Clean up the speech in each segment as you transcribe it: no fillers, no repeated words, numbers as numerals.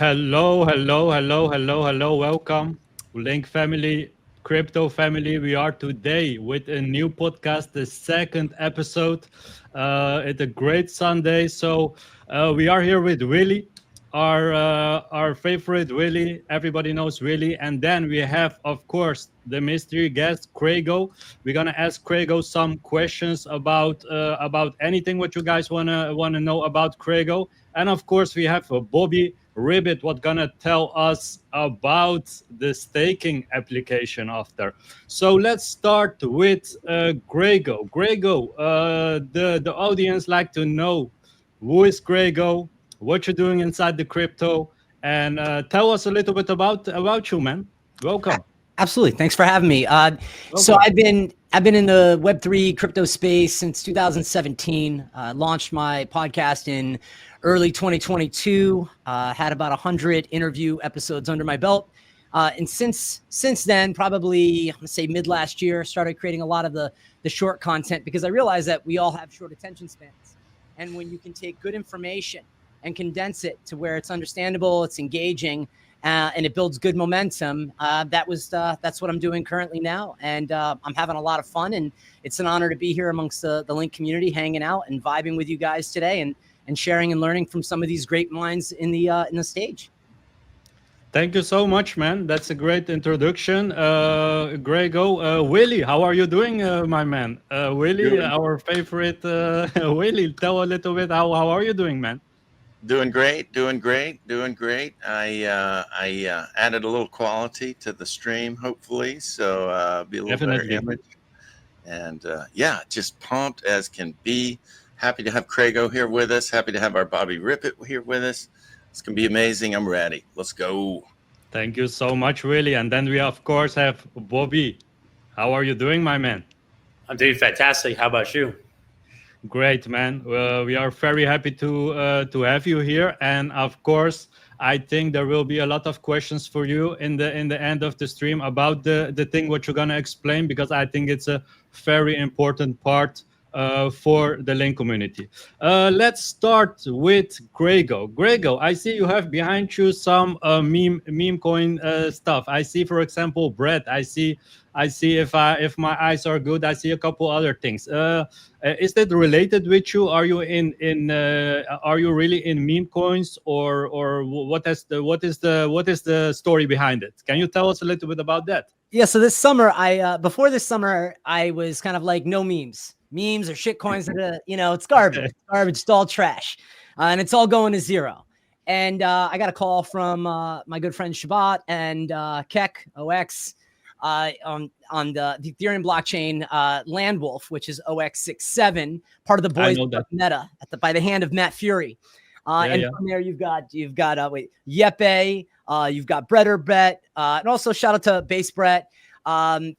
Hello, hello, hello, hello, hello. Welcome, Link family, crypto family. We are today with a new podcast, the second episode. It's a great Sunday. So we are here with Willy, our favorite Willy. Everybody knows Willy. And then we have, of course, the mystery guest, CraigO. We're gonna ask CraigO some questions about anything what you guys wanna know about CraigO. And of course, we have Bobby Ribbit what gonna tell us about the staking application after. So let's start with CraigO. CraigO, the audience like to know who is CraigO, what you're doing inside the crypto, and tell us a little bit about you, man. Welcome. Absolutely. Thanks for having me. So Welcome. I've been in the Web3 crypto space since 2017. Launched my podcast in early 2022. Had about 100 interview episodes under my belt. And since then, probably I'm gonna say mid last year, started creating a lot of the short content because I realized that we all have short attention spans. And when you can take good information and condense it to where it's understandable, it's engaging, and it builds good momentum. That's what I'm doing currently now, and I'm having a lot of fun. And it's an honor to be here amongst the LYNK community, hanging out and vibing with you guys today, and sharing and learning from some of these great minds in the stage. Thank you so much, man. That's a great introduction. Grego, Willy, how are you doing, my man? Willy, Doing, our favorite Willy, tell a little bit how are you doing, man? doing great, doing great, doing great. I added a little quality to the stream, hopefully, so be a little better Definitely. image. And yeah, just pumped as can be. Happy to have CraigO here with us. Happy to have our Bobby Rippet here with us. It's gonna be amazing. I'm ready. Let's go. Thank you so much, Willy. And then we, of course, have Bobby. How are you doing, my man? I'm doing fantastic. How about you? Great, man. We are very happy to have you here, and of course, I think there will be a lot of questions for you in the end of the stream about the thing what you're gonna explain, because I think it's a very important part for the Link community. Let's start with CraigO. CraigO, I see you have behind you some meme coin stuff. I see, for example, bread. I see if my eyes are good, I see a couple other things. Is that related with you? Are you are you really in meme coins, or what is the story behind it? Can you tell us a little bit about that? Yeah. So this summer, before this summer, I was kind of like no memes. Memes or shit coins that it's garbage. Okay. It's garbage. It's all trash, and it's all going to zero. And I got a call from my good friend Shabbat and Keck OX on the Ethereum blockchain, Landwolf, which is OX67, part of the I boys know that. meta by the hand of Matt Fury. And Yeah. from there you've got Yepe, you've got Bretter Bet, and also shout out to Base Brett. And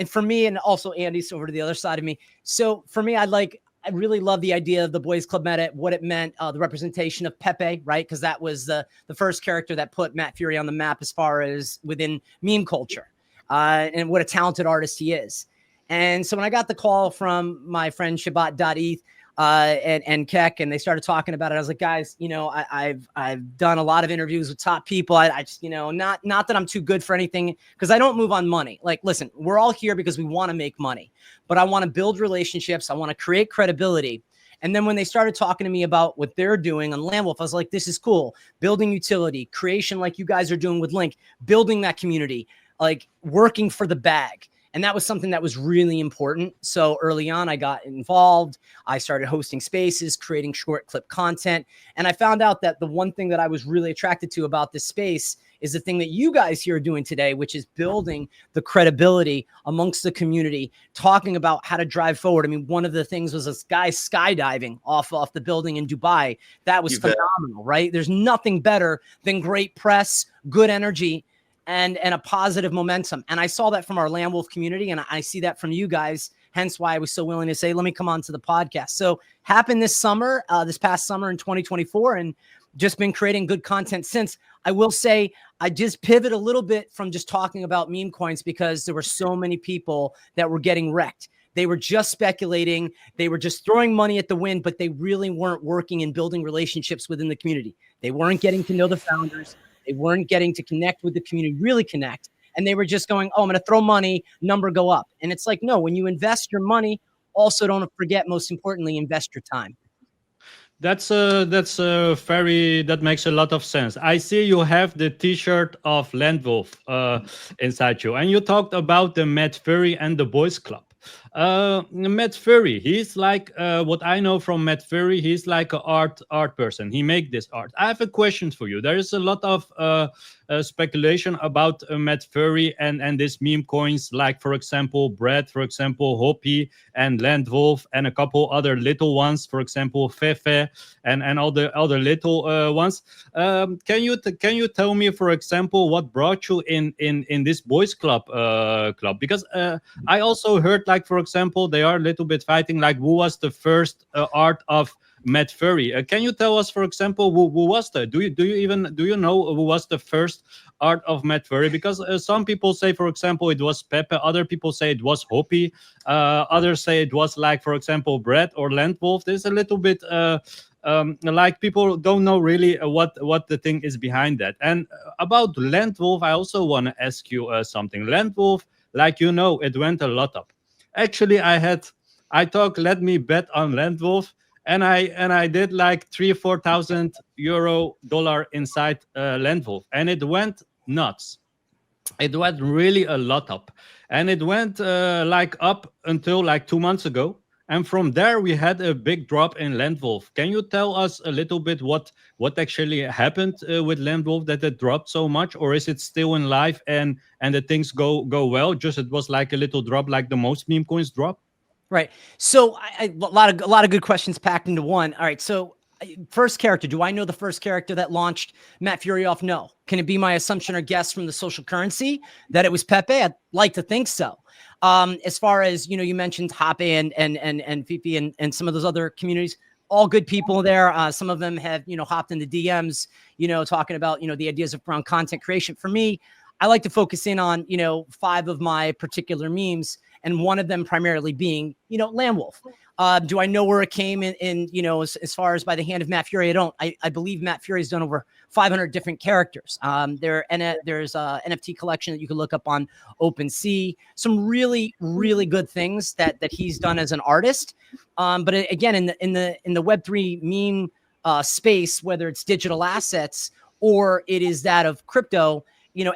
for me, and also Andy's over to the other side of me. So for me, I really love the idea of the Boys Club meta, what it meant, the representation of Pepe, right? Because that was the first character that put Matt Fury on the map as far as within meme culture, and what a talented artist he is. And so when I got the call from my friend Shabbat.eth, and Keck, and they started talking about it, I was like, guys, I've done a lot of interviews with top people. I just, not that I'm too good for anything, because I don't move on money. Like, listen, we're all here because we want to make money, but I want to build relationships. I want to create credibility. And then when they started talking to me about what they're doing on Landwolf, I was like, this is cool. Building utility, creation like you guys are doing with Link, building that community, like working for the bag. And that was something that was really important. So early on, I got involved. I started hosting spaces, creating short clip content. And I found out that the one thing that I was really attracted to about this space is the thing that you guys here are doing today, which is building the credibility amongst the community, talking about how to drive forward. I mean, one of the things was this guy skydiving off the building in Dubai. That was phenomenal, right? There's nothing better than great press, good energy, and a positive momentum. And I saw that from our Landwolf community, and I see that from you guys, hence why I was so willing to say, let me come on to the podcast. So happened this summer, this past summer in 2024, and just been creating good content since. I will say I just pivot a little bit from just talking about meme coins because there were so many people that were getting wrecked. They were just speculating. They were just throwing money at the wind, but they really weren't working and building relationships within the community. They weren't getting to know the founders. They weren't getting to connect with the community, really connect. And they were just going, oh, I'm going to throw money, number go up. And it's like, no, when you invest your money, also don't forget, most importantly, invest your time. That makes a lot of sense. I see you have the T-shirt of Landwolf inside you, and you talked about the Matt Furry and the Boys Club. Matt Furry, he's like what I know from Matt Furry. He's like an art person. He make this art. I have a question for you. There is a lot of speculation about Matt Furry and these meme coins, like for example Brad, for example Hoppy and Landwolf, and a couple other little ones, for example Fefe and all the other little ones. Can you tell me, for example, what brought you in this boys club? Because I also heard, like for example, they are a little bit fighting, like who was the first art of Matt Furry. Can you tell us, for example, who was that? Do you know who was the first art of Matt Furry? Because some people say, for example, it was Pepe. Other people say it was Hoppy. Others say it was, like, for example, Brett or Landwolf. There's a little bit like people don't know really what the thing is behind that. And about Landwolf, I also want to ask you something. Landwolf, like, it went a lot up. Actually, let me bet on Landwolf. And I did like 3,000 or 4,000 dollar inside Landwolf, and it went nuts. It went really a lot up, and it went like up until like 2 months ago. And from there we had a big drop in Landwolf. Can you tell us a little bit what actually happened with Landwolf that it dropped so much, or is it still in life and the things go well? Just it was like a little drop, like the most meme coins drop. Right. So a lot of good questions packed into one. All right. So first character, do I know the first character that launched Matt Furry off? No. Can it be my assumption or guess from the social currency that it was Pepe? I'd like to think so. As far as, you mentioned Hoppe and Fifi and some of those other communities, all good people there. Some of them have, hopped into DMs, talking about, the ideas around content creation. For me, I like to focus in on, 5 of my particular memes, and one of them primarily being, Landwolf. Do I know where it came in as far as by the hand of Matt Furry? I don't. I believe Matt Furry's done over 500 different characters. There's a NFT collection that you can look up on OpenSea. Some really, really good things that he's done as an artist. But again, in the Web3 meme space, whether it's digital assets or it is that of crypto,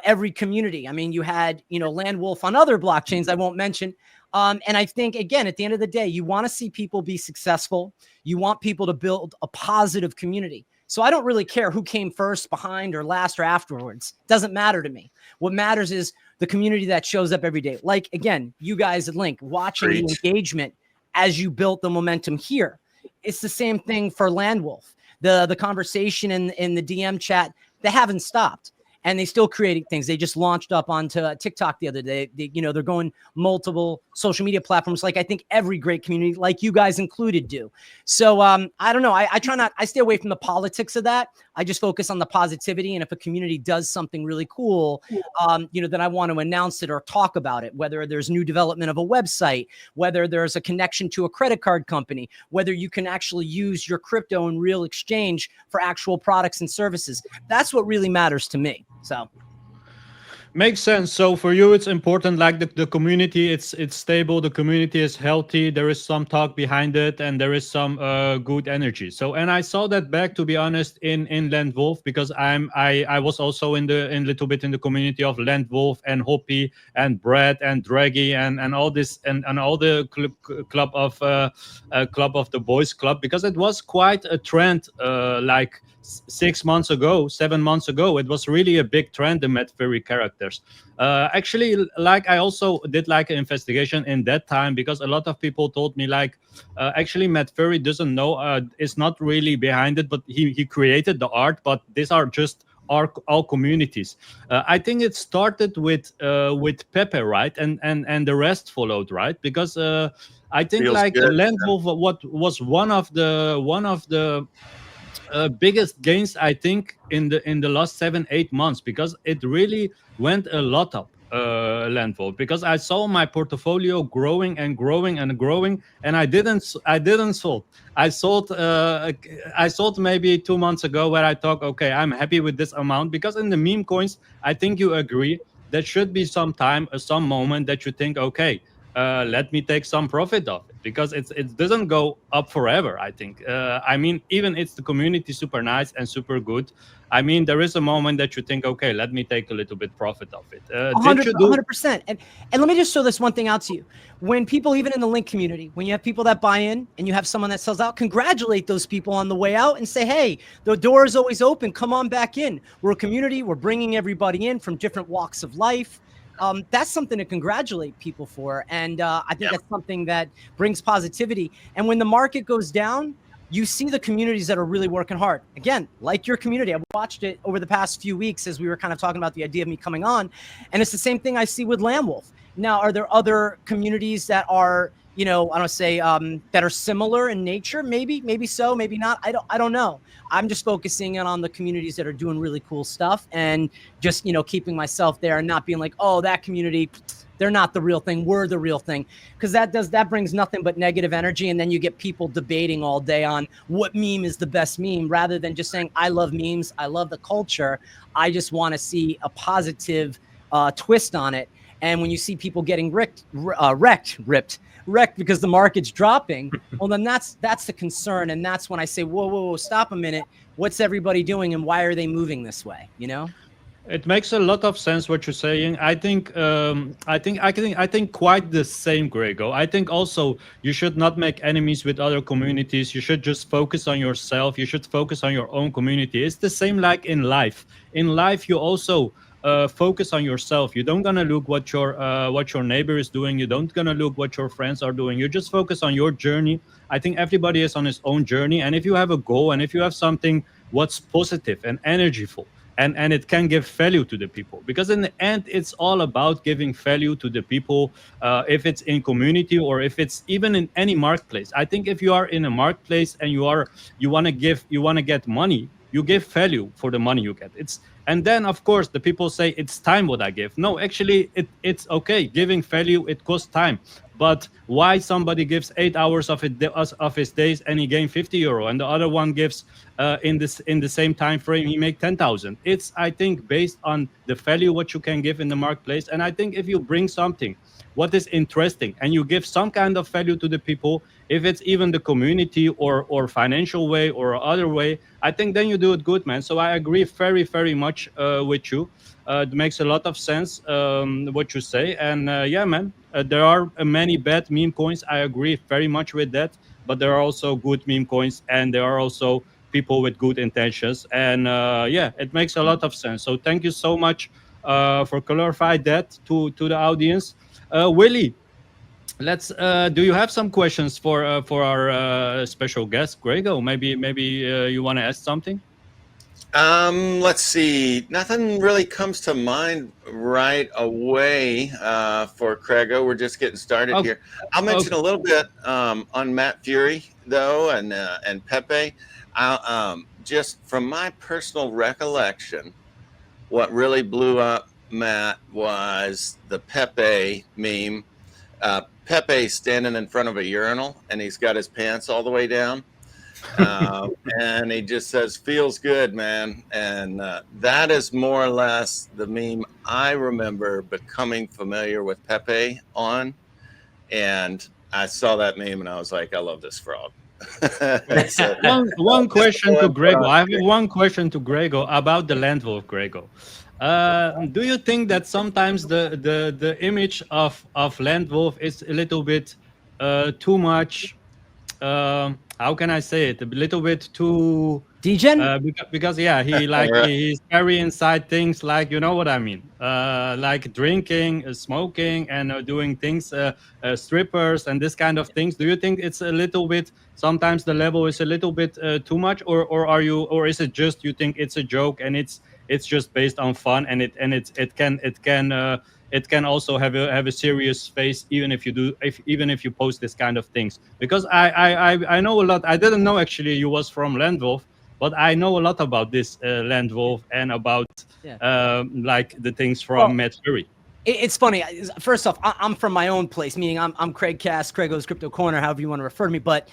every community. I mean, you had, Landwolf on other blockchains I won't mention. And I think, again, at the end of the day, you want to see people be successful. You want people to build a positive community. So I don't really care who came first, behind, or last, or afterwards. Doesn't matter to me. What matters is the community that shows up every day. Like, again, you guys at LYNK, watching the engagement as you built the momentum here. It's the same thing for Landwolf. The conversation in the DM chat, they haven't stopped. And they still creating things. They just launched up onto TikTok the other day. They're going multiple social media platforms, like I think every great community, like you guys included, do. So I don't know. I try not. I stay away from the politics of that. I just focus on the positivity. And if a community does something really cool, then I want to announce it or talk about it. Whether there's new development of a website, whether there's a connection to a credit card company, whether you can actually use your crypto in real exchange for actual products and services. That's what really matters to me. So makes sense. So for you, it's important, like the community, it's stable, the community is healthy, there is some talk behind it, and there is some good energy. So, and I saw that back, to be honest, in Landwolf, because I was also in little bit in the community of Landwolf and Hoppy and Brad and Draggy and all this and all the club of the boys club, because it was quite a trend like 6 months ago, 7 months ago. It was really a big trend, the Matt Furry characters. Actually, like I also did like an investigation in that time, because a lot of people told me like, actually Matt Furry doesn't know, is not really behind it, but he created the art, but these are just all communities. I think it started with Pepe, right? And the rest followed, right? Because I think Feels like good. Landwolf, what was one of the biggest gains, I think, in the last 7-8 months, because it really went a lot up. Landvolt, because I saw my portfolio growing and growing and growing, and I didn't sold. I sold I sold maybe 2 months ago, where I thought, okay, I'm happy with this amount, because in the meme coins, I think you agree, there should be some time, some moment that you think, okay, let me take some profit of it, because it doesn't go up forever. I think. I mean, even it's the community super nice and super good. I mean, there is a moment that you think, okay, let me take a little bit profit of it. Did you do? 100%. And let me just throw this one thing out to you. When people, even in the Link community, when you have people that buy in and you have someone that sells out, congratulate those people on the way out and say, hey, the door is always open. Come on back in. We're a community. We're bringing everybody in from different walks of life. That's something to congratulate people for. And I think that's something that brings positivity. And when the market goes down, you see the communities that are really working hard. Again, like your community, I watched it over the past few weeks as we were kind of talking about the idea of me coming on. And it's the same thing I see with Landwolf. Now, are there other communities that are, I don't say that are similar in nature? Maybe so, maybe not. I don't know. I'm just focusing in on the communities that are doing really cool stuff, and just, keeping myself there and not being like, oh, that community, they're not the real thing. We're the real thing. Because that brings nothing but negative energy. And then you get people debating all day on what meme is the best meme, rather than just saying, I love memes. I love the culture. I just want to see a positive twist on it. And when you see people getting ripped because the market's dropping, well, then that's the concern. And that's when I say, whoa, stop a minute. What's everybody doing, and why are they moving this way? It makes a lot of sense what you're saying. I think quite the same, CraigO. I think also you should not make enemies with other communities. You should just focus on yourself. You should focus on your own community. It's the same like in life. In life, you also focus on yourself. You don't gonna look what your neighbor is doing. You don't gonna look what your friends are doing. You just focus on your journey. I think everybody is on his own journey. And if you have a goal, and if you have something what's positive and energyful, and it can give value to the people, because in the end it's all about giving value to the people, if it's in community or if it's even in any marketplace. I think if you are in a marketplace and you want to get money, you give value for the money you get. And then of course the people say it's time what I give. No, actually it's okay, giving value, it costs time. But why somebody gives 8 hours of his days and he gain €50, and the other one gives in the same time frame he make 10,000? It's, I think, based on the value what you can give in the marketplace. And I think if you bring something what is interesting and you give some kind of value to the people, if it's even the community or financial way or other way, I think then you do it good, man. So I agree very, very much with you. It makes a lot of sense what you say. And yeah, man, there are many bad meme coins. I agree very much with that. But there are also good meme coins, and there are also people with good intentions. And yeah, it makes a lot of sense. So thank you so much for clarifying that to the audience. Willy, let's. Do you have some questions for our special guest, CraigO? Maybe you want to ask something. Let's see. Nothing really comes to mind right away for CraigO. We're just getting started here. I'll mention a little bit on Matt Fury though, and Pepe. Just from my personal recollection, what really blew up Matt was the Pepe meme. Pepe standing in front of a urinal and he's got his pants all the way down. And he just says, feels good, man. And that is more or less the meme I remember becoming familiar with Pepe on. And I saw that meme and I was like, I love this frog. So, one question to CraigO. I have one question to CraigO about the Landwolf, CraigO. Do you think that sometimes the image of Landwolf is a little bit too much? How can I say it? A little bit too degen? Because yeah, he's very inside things, like, you know what I mean, like drinking, smoking, and doing things, strippers and this kind of things. Do you think it's a little bit? Sometimes the level is a little bit too much, or is it just you think it's a joke and it's just based on fun, and it can also have a serious face even if you post this kind of things? Because I know a lot. I didn't know actually you was from Landwolf, but I know a lot about this Landwolf and about like the things from Matt Fury. It's funny. First off, I'm from my own place, meaning I'm Craig Cass, CraigO's Crypto Corner, however you want to refer to me. But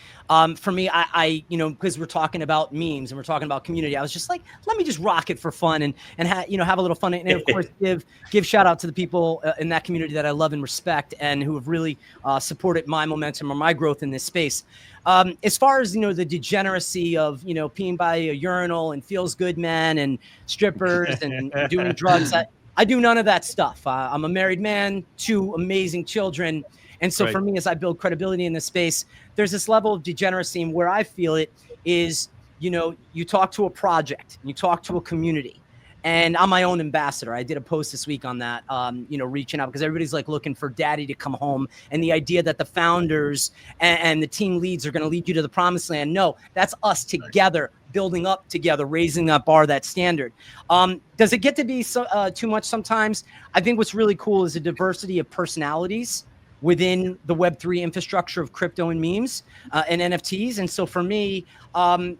for me, I because we're talking about memes and we're talking about community, I was just like, let me just rock it for fun and have a little fun. And of course, give shout out to the people in that community that I love and respect and who have really supported my momentum or my growth in this space. As far as, the degeneracy of, peeing by a urinal and feels good men and strippers and doing drugs, I do none of that stuff. I'm a married man, 2 amazing children. And so for me, as I build credibility in this space, there's this level of degeneracy, and where I feel it is, you talk to a project, you talk to a community, and I'm my own ambassador. I did a post this week on that, reaching out because everybody's like looking for daddy to come home. And the idea that the founders and the team leads are going to lead you to the promised land. No, that's us together, building up together, raising that bar, that standard. Does it get to be too much sometimes? I think what's really cool is the diversity of personalities within the Web3 infrastructure of crypto and memes and NFTs. And so for me,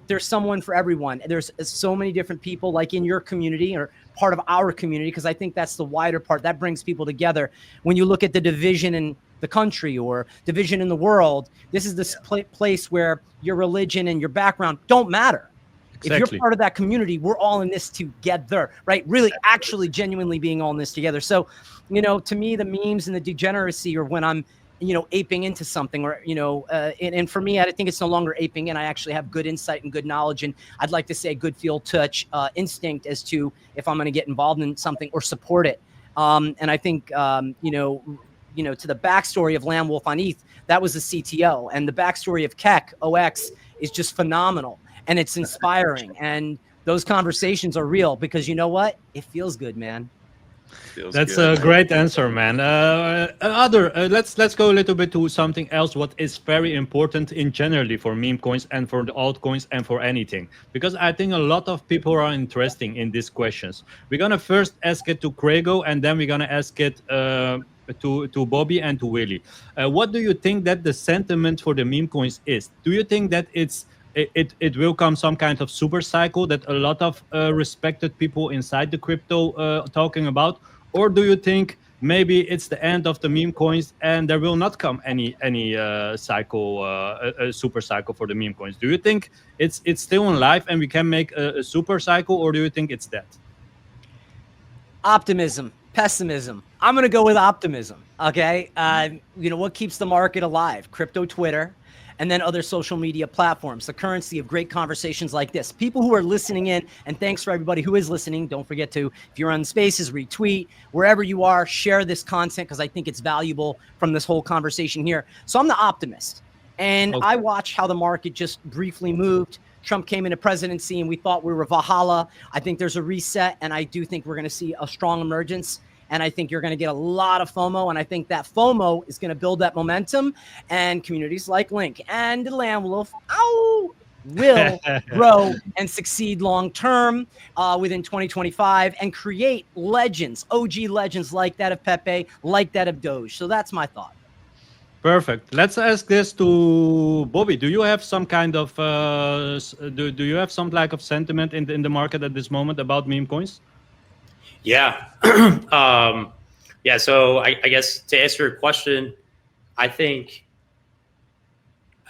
there's someone for everyone. There's so many different people like in your community or part of our community, because I think that's the wider part that brings people together. When you look at the division in the country or division in the world, this is this place where your religion and your background don't matter. Exactly. If you're part of that community, we're all in this together, right? Really, actually, genuinely being all in this together. So, to me, the memes and the degeneracy are when I'm, aping into something or, and for me, I think it's no longer aping in. I actually have good insight and good knowledge. And I'd like to say good feel, touch, instinct as to if I'm going to get involved in something or support it. And I think, to the backstory of Lamb Wolf on ETH, that was the CTO. And the backstory of Keck, OX, is just phenomenal. And it's inspiring. And those conversations are real because you know what? It feels good, man. That's a great answer, man. Let's go a little bit to something else. What is very important in generally for meme coins and for the altcoins and for anything, because I think a lot of people are interested in these questions. We're gonna first ask it to CraigO, and then we're gonna ask it to Bobby and to Willy. What do you think that the sentiment for the meme coins is? Do you think that it will come some kind of super cycle that a lot of respected people inside the crypto talking about, or do you think maybe it's the end of the meme coins and there will not come any cycle, a super cycle for the meme coins? Do you think it's still in life and we can make a super cycle, or do you think it's dead? Optimism, pessimism. I'm gonna go with optimism. Okay, what keeps the market alive? Crypto Twitter. And then other social media platforms, the currency of great conversations like this. People who are listening in, and thanks for everybody who is listening. Don't forget to, if you're on Spaces, retweet, wherever you are, share this content because I think it's valuable from this whole conversation here. So I'm the optimist. And I watched how the market just briefly moved. Trump came into presidency and we thought we were Valhalla. I think there's a reset, and I do think we're going to see a strong emergence. And I think you're going to get a lot of FOMO. And I think that FOMO is going to build that momentum. And communities like LYNK and Lamb Wolf will grow and succeed long term within 2025 and create legends, OG legends like that of Pepe, like that of Doge. So that's my thought. Perfect. Let's ask this to Bobby. Do you have some kind of do you have some lack of sentiment in the market at this moment about meme coins? Yeah. So I guess to answer your question, I think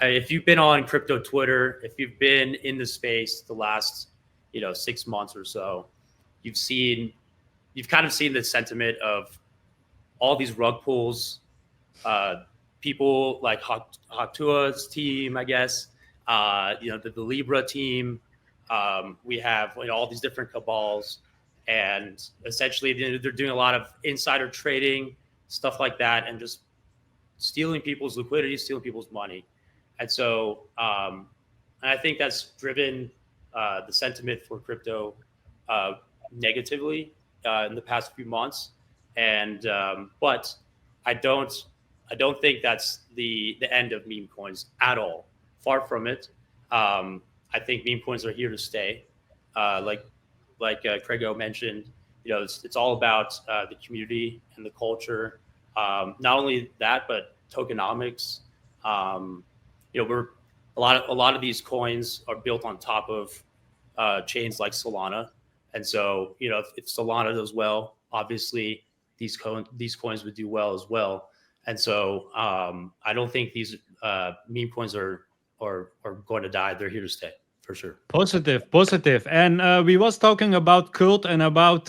if you've been on crypto Twitter, if you've been in the space the last, 6 months or so, you've kind of seen the sentiment of all these rug pulls, people like Haktua's team, I guess, the Libra team. We have all these different cabals. And essentially, they're doing a lot of insider trading, stuff like that, and just stealing people's liquidity, stealing people's money. And so and I think that's driven the sentiment for crypto negatively in the past few months. And but I don't think that's the end of meme coins at all. Far from it. I think meme coins are here to stay. Like CraigO mentioned, it's all about the community and the culture. Not only that, but tokenomics. We're a lot of these coins are built on top of chains like Solana, and so if Solana does well, obviously these coins would do well as well. And so I don't think these meme coins are going to die. They're here to stay for sure. Positive. And we was talking about cult and about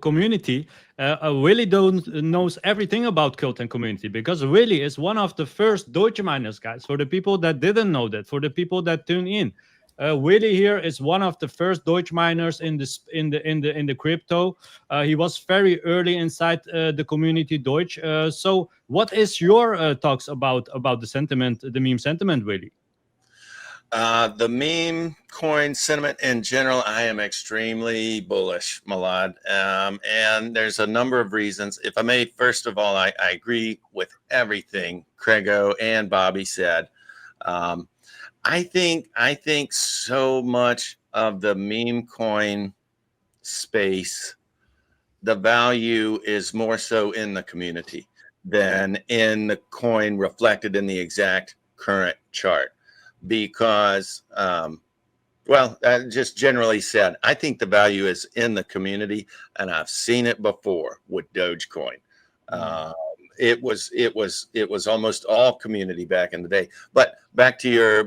community. Willy knows everything about cult and community, because Willy is one of the first Doge miners, guys. For the people that didn't know that, for the people that tune in, Willy here is one of the first Doge miners in the crypto. He was very early inside the community Doge. So what is your talks about the sentiment, the meme sentiment, Willy? The meme coin sentiment in general, I am extremely bullish, Milad. And there's a number of reasons. If I may, first of all, I agree with everything CraigO and Bobby said. I think so much of the meme coin space, the value is more so in the community than in the coin reflected in the exact current chart. Because, just generally said, I think the value is in the community, and I've seen it before with Dogecoin. It was almost all community back in the day. But back to your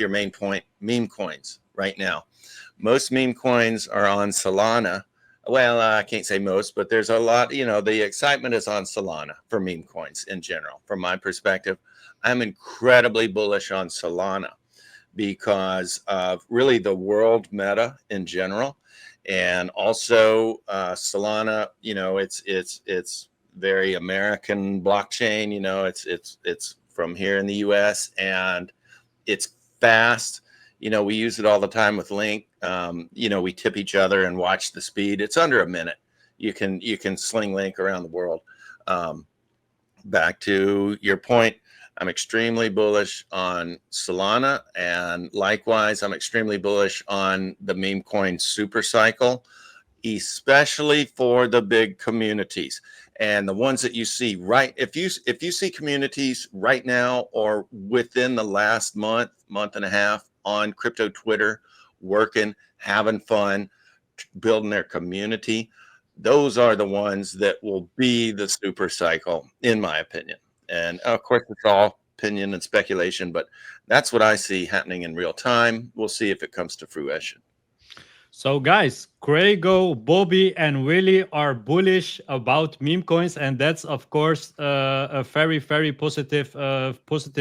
main point, meme coins right now. Most meme coins are on Solana. Well, I can't say most, but there's a lot, the excitement is on Solana for meme coins in general. From my perspective, I'm incredibly bullish on Solana because of really the world meta in general. And also Solana, it's very American blockchain. It's from here in the US, and it's fast. We use it all the time with LYNK. We tip each other and watch the speed. It's under a minute. You can sling LYNK around the world. Back to your point, I'm extremely bullish on Solana, and likewise, I'm extremely bullish on the meme coin Supercycle, especially for the big communities and the ones that you see if you see communities right now or within the last month and a half on crypto Twitter, working, having fun, building their community, those are the ones that will be the super cycle, in my opinion. And of course, it's all opinion and speculation, but that's what I see happening in real time. We'll see if it comes to fruition. So guys, CraigO, Bobby, and Willy are bullish about meme coins, and that's of course a very, very positive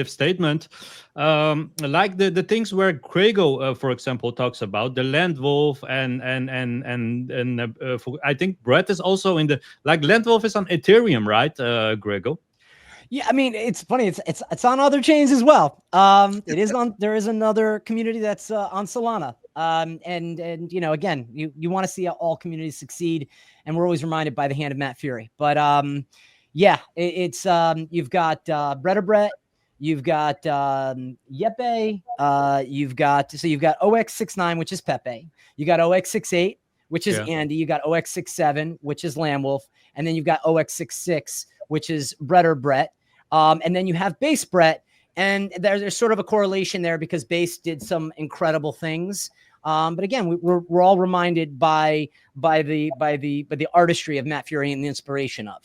statement. Like the things where CraigO, for example, talks about the Land Wolf, and I think Brett is also in the Land Wolf is on Ethereum, right, CraigO? Yeah, I mean, it's funny. It's on other chains as well. It is on. There is another community that's on Solana. And again, you want to see all communities succeed, and we're always reminded by the hand of Matt Fury. But it's you've got Brett, you've got Yepe, you've got OX69, which is Pepe. You got OX68, which is Andy. You got OX67, which is Land Wolf, and then you've got OX66, which is Brett. And then you have Base Brett, and there's sort of a correlation there because Base did some incredible things. But again, we're all reminded by the artistry of Matt Fury and the inspiration of,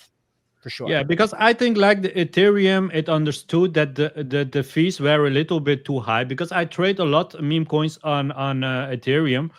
for sure. Yeah, because I think the Ethereum, it understood that the fees were a little bit too high, because I trade a lot of meme coins on Ethereum.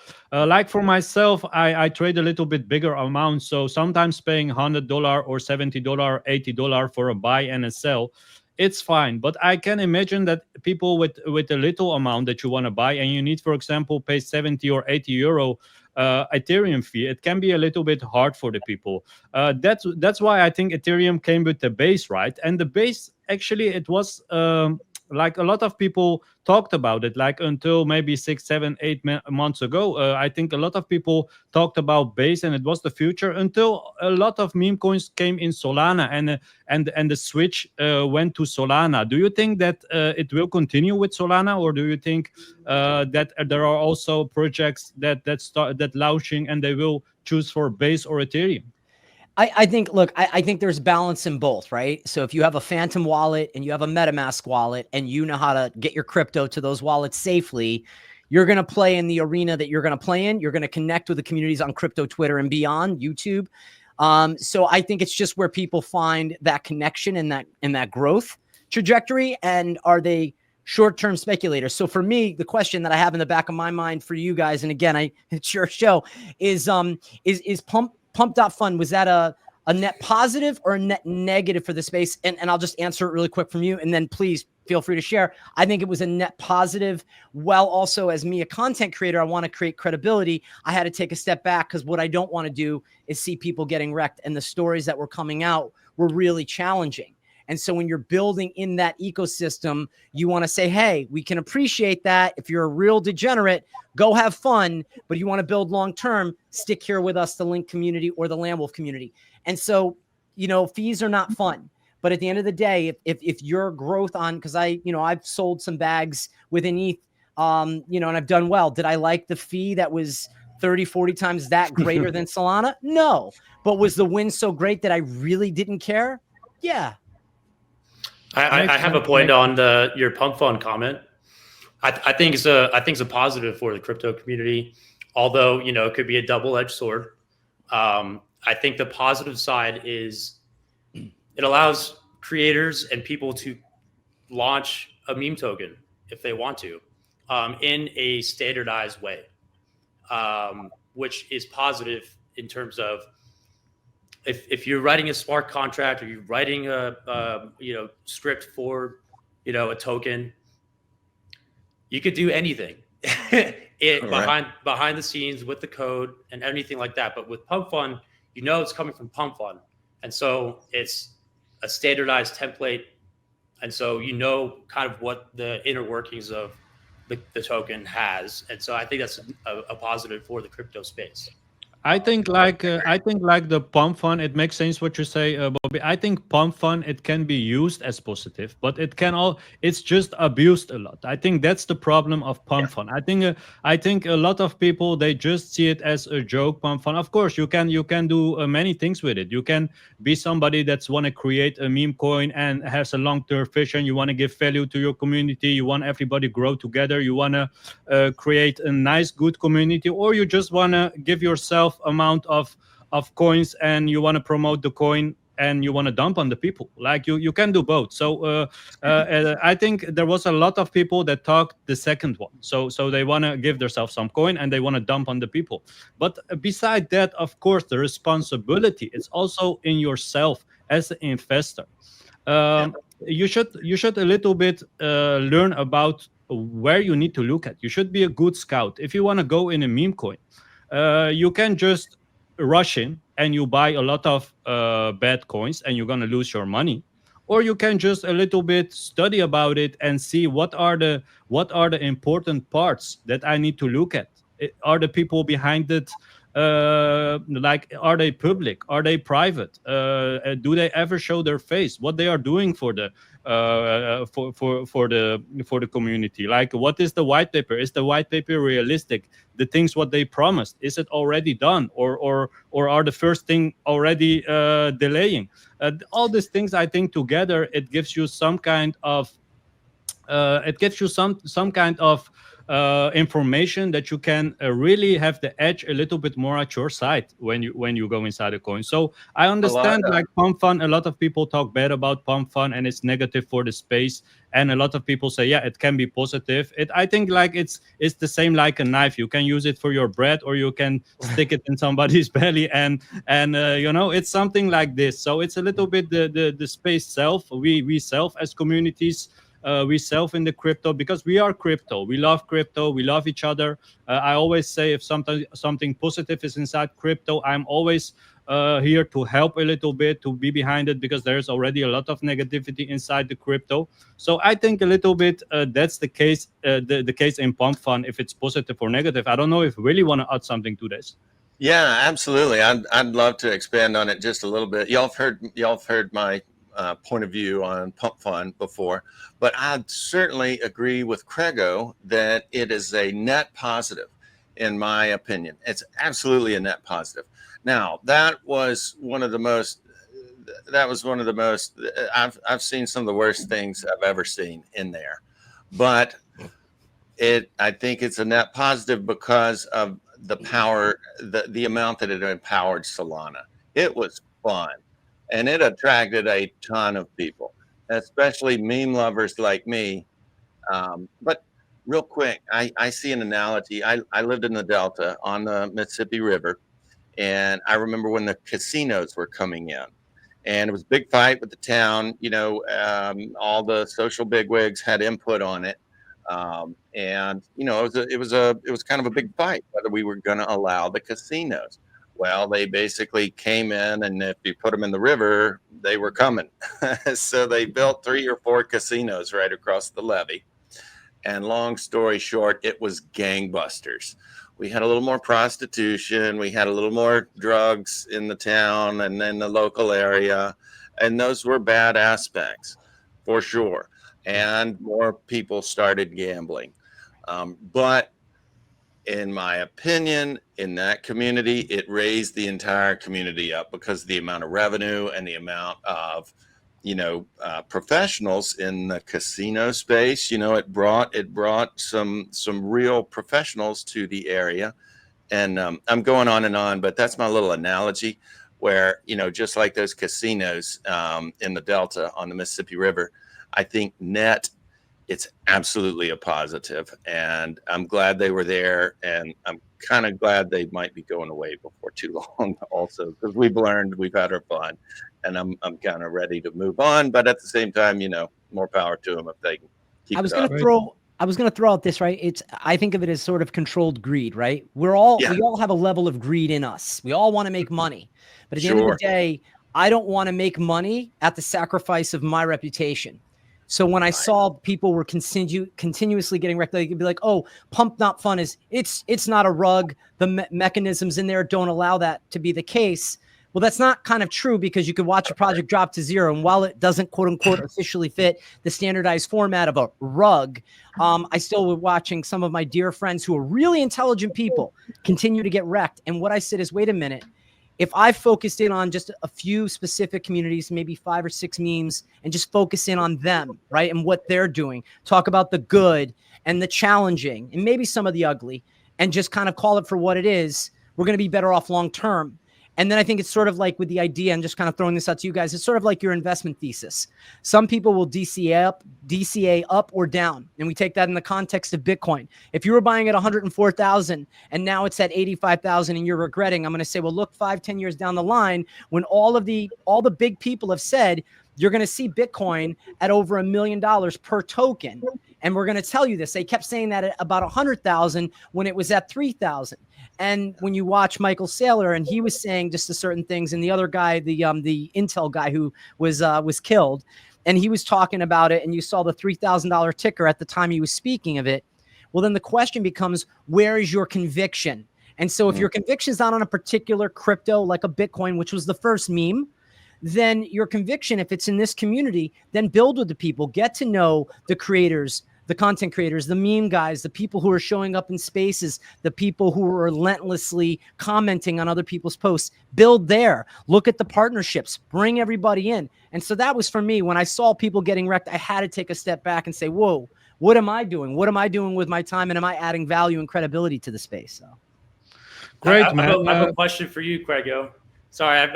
For myself, I trade a little bit bigger amount, so sometimes paying $100 or $70, $80 for a buy and a sell, it's fine. But I can imagine that people with a little amount that you want to buy, and you need, for example, pay 70 or 80 euro Ethereum fee, it can be a little bit hard for the people. That's why I think Ethereum came with the base, right? And the base, actually, it was a lot of people talked about it, until maybe 6, 7, 8 months ago. I think a lot of people talked about base, and it was the future, until a lot of meme coins came in Solana, and the switch went to Solana. Do you think that it will continue with Solana, or do you think that there are also projects that launching and they will choose for base or Ethereum? I think there's balance in both, right? So if you have a Phantom wallet and you have a MetaMask wallet, and you know how to get your crypto to those wallets safely, You're going to play in the arena that you're going to play in. You're going to connect with the communities on crypto, Twitter, and beyond, YouTube. So I think it's just where people find that connection and that growth trajectory. And are they short-term speculators? So for me, the question that I have in the back of my mind for you guys, and again, it's your show, is Pump.Fund, was that a net positive or a net negative for the space? And I'll just answer it really quick from you, and then please feel free to share. I think it was a net positive. Well, also as me, a content creator, I want to create credibility. I had to take a step back because what I don't want to do is see people getting wrecked. And the stories that were coming out were really challenging. And so when you're building in that ecosystem, you want to say, hey, we can appreciate that. If you're a real degenerate, go have fun. But you want to build long-term, stick here with us, the LYNK community or the Landwolf community. And so, fees are not fun. But at the end of the day, if your growth on, because I've sold some bags within ETH, and I've done well. Did I like the fee that was 30, 40 times that greater than Solana? No. But was the win so great that I really didn't care? Yeah. I have a point on your pump fund comment. I think it's a positive for the crypto community, although it could be a double-edged sword. I think the positive side is it allows creators and people to launch a meme token if they want to, in a standardized way, which is positive in terms of if you're writing a smart contract or you're writing a script for a token, you could do anything behind the scenes with the code and anything like that. But with Pump Fund, it's coming from Pump Fund, and so it's a standardized template, and so kind of what the inner workings of the token has, and so I think that's a positive for the crypto space. I think like the pump fund, it makes sense what you say, Bobby. I think pump fund, it can be used as positive, but it's just abused a lot. I think that's the problem of pump fund. I think a lot of people, they just see it as a joke. Pump fund, of course, you can do many things with it. You can be somebody that's want to create a meme coin and has a long-term vision. You want to give value to your community. You want everybody grow together. You want to create a nice, good community, or you just want to give yourself amount of coins and you want to promote the coin and you want to dump on the people. Like you can do both. So I think there was a lot of people that talked the second one. So they want to give themselves some coin and they want to dump on the people. But beside that, of course, the responsibility is also in yourself as an investor. You should a little bit learn about where you need to look at. You should be a good scout. If you want to go in a meme coin, you can just rush in and you buy a lot of bad coins and you're going to lose your money. Or you can just a little bit study about it and see what are the important parts that I need to look at. Are the people behind it, are they public? Are they private? Do they ever show their face? What they are doing for the for the community? Like, what is the white paper? Is the white paper realistic? The things what they promised, is it already done, or are the first thing already delaying? All these things, I think, together, it gives you some kind of information that you can really have the edge a little bit more at your side when you go inside a coin. So I understand, like pump fund, a lot of people talk bad about pump fund and it's negative for the space, and a lot of people say, yeah, it can be positive. I think like it's the same like a knife. You can use it for your bread or you can stick it in somebody's belly, and it's something like this. So it's a little bit the space self. We self as communities. We self in the crypto because we are crypto. We love crypto. We love each other. I always say if something positive is inside crypto, I'm always here to help a little bit, to be behind it, because there's already a lot of negativity inside the crypto. So I think a little bit that's the case. The case in Pump Fund, if it's positive or negative. I don't know if Willy want to add something to this. Yeah, absolutely. I'd love to expand on it just a little bit. Y'all have heard my point of view on Pump Fund before, but I certainly agree with CraigO that it is a net positive, in my opinion. It's absolutely a net positive. Now, that was one of the most. I've seen some of the worst things I've ever seen in there, but I think it's a net positive because of the power, the amount that it empowered Solana. It was fun, and it attracted a ton of people, especially meme lovers like me. But real quick, I see an analogy. I lived in the Delta on the Mississippi River, and I remember when the casinos were coming in, and it was a big fight with the town. All the social bigwigs had input on it. And it was kind of a big fight whether we were going to allow the casinos. Well, they basically came in, and if you put them in the river, they were coming. So they built 3 or 4 casinos right across the levee. And long story short, it was gangbusters. We had a little more prostitution. We had a little more drugs in the town and in the local area. And those were bad aspects for sure. And more people started gambling. But in my opinion, in that community, it raised the entire community up because of the amount of revenue and the amount of, professionals in the casino space. It brought some real professionals to the area. And I'm going on, but that's my little analogy where, just like those casinos in the Delta on the Mississippi River, I think it's absolutely a positive, and I'm glad they were there, and I'm kind of glad they might be going away before too long also, because we've had our fun, and I'm kind of ready to move on, but at the same time, more power to them if they can keep I was going to throw out this, right? I think of it as sort of controlled greed, right? We all have a level of greed in us. We all want to make money, but at the end of the day, I don't want to make money at the sacrifice of my reputation. So when I saw people were continuously getting wrecked, they could be like, "Oh, pump not fun it's not a rug. The mechanisms in there don't allow that to be the case." Well, that's not kind of true, because you could watch a project drop to 0, and while it doesn't quote unquote officially fit the standardized format of a rug, I still was watching some of my dear friends who are really intelligent people continue to get wrecked. And what I said is, wait a minute. If I focused in on just a few specific communities, maybe 5 or 6 memes, and just focus in on them, right, and what they're doing, talk about the good and the challenging and maybe some of the ugly, and just kind of call it for what it is, we're going to be better off long term. And then I think it's sort of like with the idea, and just kind of throwing this out to you guys, it's sort of like your investment thesis. Some people will DCA up or down. And we take that in the context of Bitcoin. If you were buying at 104,000 and now it's at 85,000 and you're regretting, I'm going to say, well, look, 5-10 years down the line, when all the big people have said, you're going to see Bitcoin at over $1 million per token. And we're going to tell you this. They kept saying that at about 100,000 when it was at 3,000. And when you watch Michael Saylor, and he was saying just the certain things, and the other guy, the Intel guy who was killed, and he was talking about it, and you saw the $3,000 ticker at the time he was speaking of it. Well, then the question becomes, where is your conviction? And so if your conviction is not on a particular crypto, like a Bitcoin, which was the first meme, then your conviction, if it's in this community, then build with the people, get to know the creators, the content creators, the meme guys, the people who are showing up in spaces, the people who are relentlessly commenting on other people's posts. Build there. Look at the partnerships. Bring everybody in. And so that was for me. When I saw people getting wrecked, I had to take a step back and say, whoa, what am I doing? What am I doing with my time? And am I adding value and credibility to the space? So, great, man. I have a question for you, CraigO. Sorry,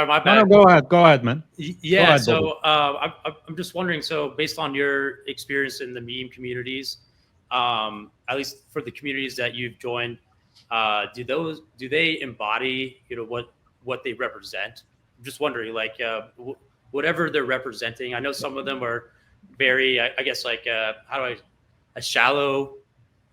my bad. No, go ahead, man. Yeah, so I'm just wondering, so based on your experience in the meme communities, at least for the communities that you've joined, do they embody, what they represent? I'm just wondering, like, whatever they're representing. I know some of them are very, I guess, like, a shallow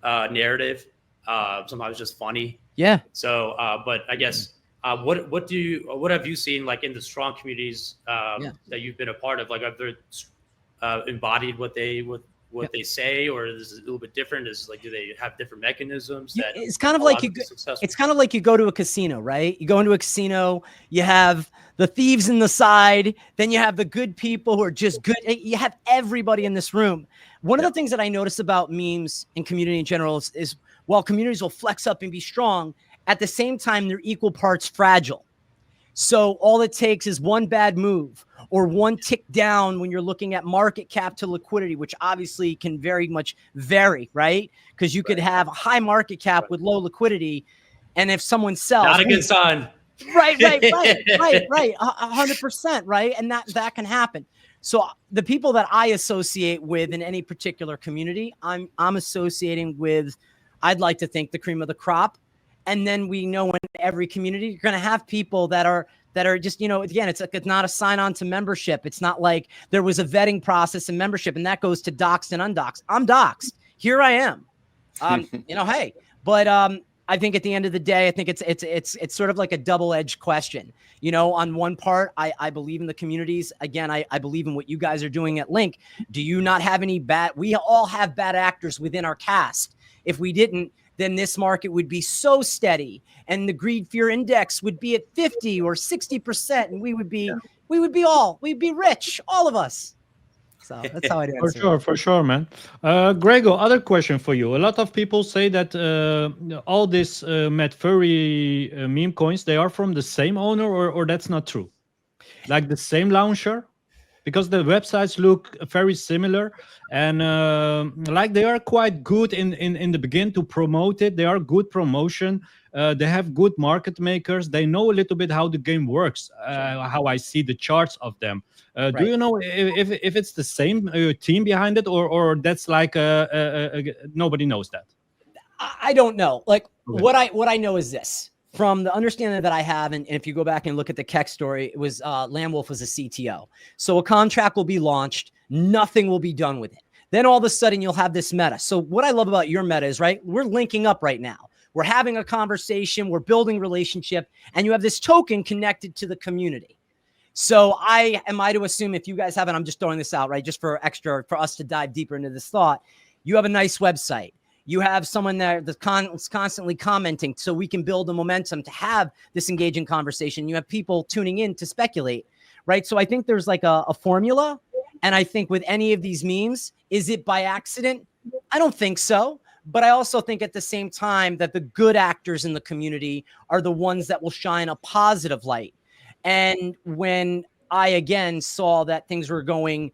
narrative, sometimes just funny. Yeah. So, but I guess. What have you seen, like, in the strong communities that you've been a part of? Like, have they embodied what they say, or is it a little bit different? Do they have different mechanisms? That it's kind of like you go to a casino, right? You go into a casino, you have the thieves in the side, then you have the good people who are just good. You have everybody in this room. One of the things that I noticed about memes and community in general is while communities will flex up and be strong, at the same time, they're equal parts fragile. So all it takes is one bad move or one tick down when you're looking at market cap to liquidity, which obviously can very much vary, right? Because you could have a high market cap with low liquidity. And if someone sells, not a good sign. Right. 100%. Right. And that can happen. So the people that I associate with in any particular community, I'm associating with, I'd like to think, the cream of the crop. And then we know in every community, you're going to have people that are just, again, it's not a sign on to membership. It's not like there was a vetting process and membership, and that goes to doxed and undoxed. I'm doxed. Here I am. Hey, but I think at the end of the day, I think it's sort of like a double-edged question. On one part, I believe in the communities. Again, I believe in what you guys are doing at LYNK. Do you not have any we all have bad actors within our cast. If we didn't, then this market would be so steady and the greed fear index would be at 50 or 60%. And we'd be rich, all of us. So that's how I'd answer. For sure, man. CraigO, other question for you. A lot of people say that all these Matt Furry meme coins, they are from the same owner, or that's not true? Like the same launcher? Because the websites look very similar, and like they are quite good in the beginning to promote it. They are good promotion. They have good market makers. They know a little bit how the game works, how I see the charts of them. Right. Do you know if it's the same team behind it, or that's like nobody knows that? I don't know. Like Okay. what I know is this. From the understanding that I have, and if you go back and look at the Keck story, it was Landwolf was a CTO. So a contract will be launched. Nothing will be done with it. Then all of a sudden you'll have this meta. So what I love about your meta is, right, we're linking up right now. We're having a conversation. We're building relationship. And you have this token connected to the community. So am I to assume, if you guys haven't, I'm just throwing this out, right, just for us to dive deeper into this thought. You have a nice website. You have someone there that's constantly commenting, so we can build the momentum to have this engaging conversation. You have people tuning in to speculate, right? So I think there's like a formula. And I think with any of these memes, is it by accident? I don't think so. But I also think at the same time that the good actors in the community are the ones that will shine a positive light. And when I, again, saw that things were going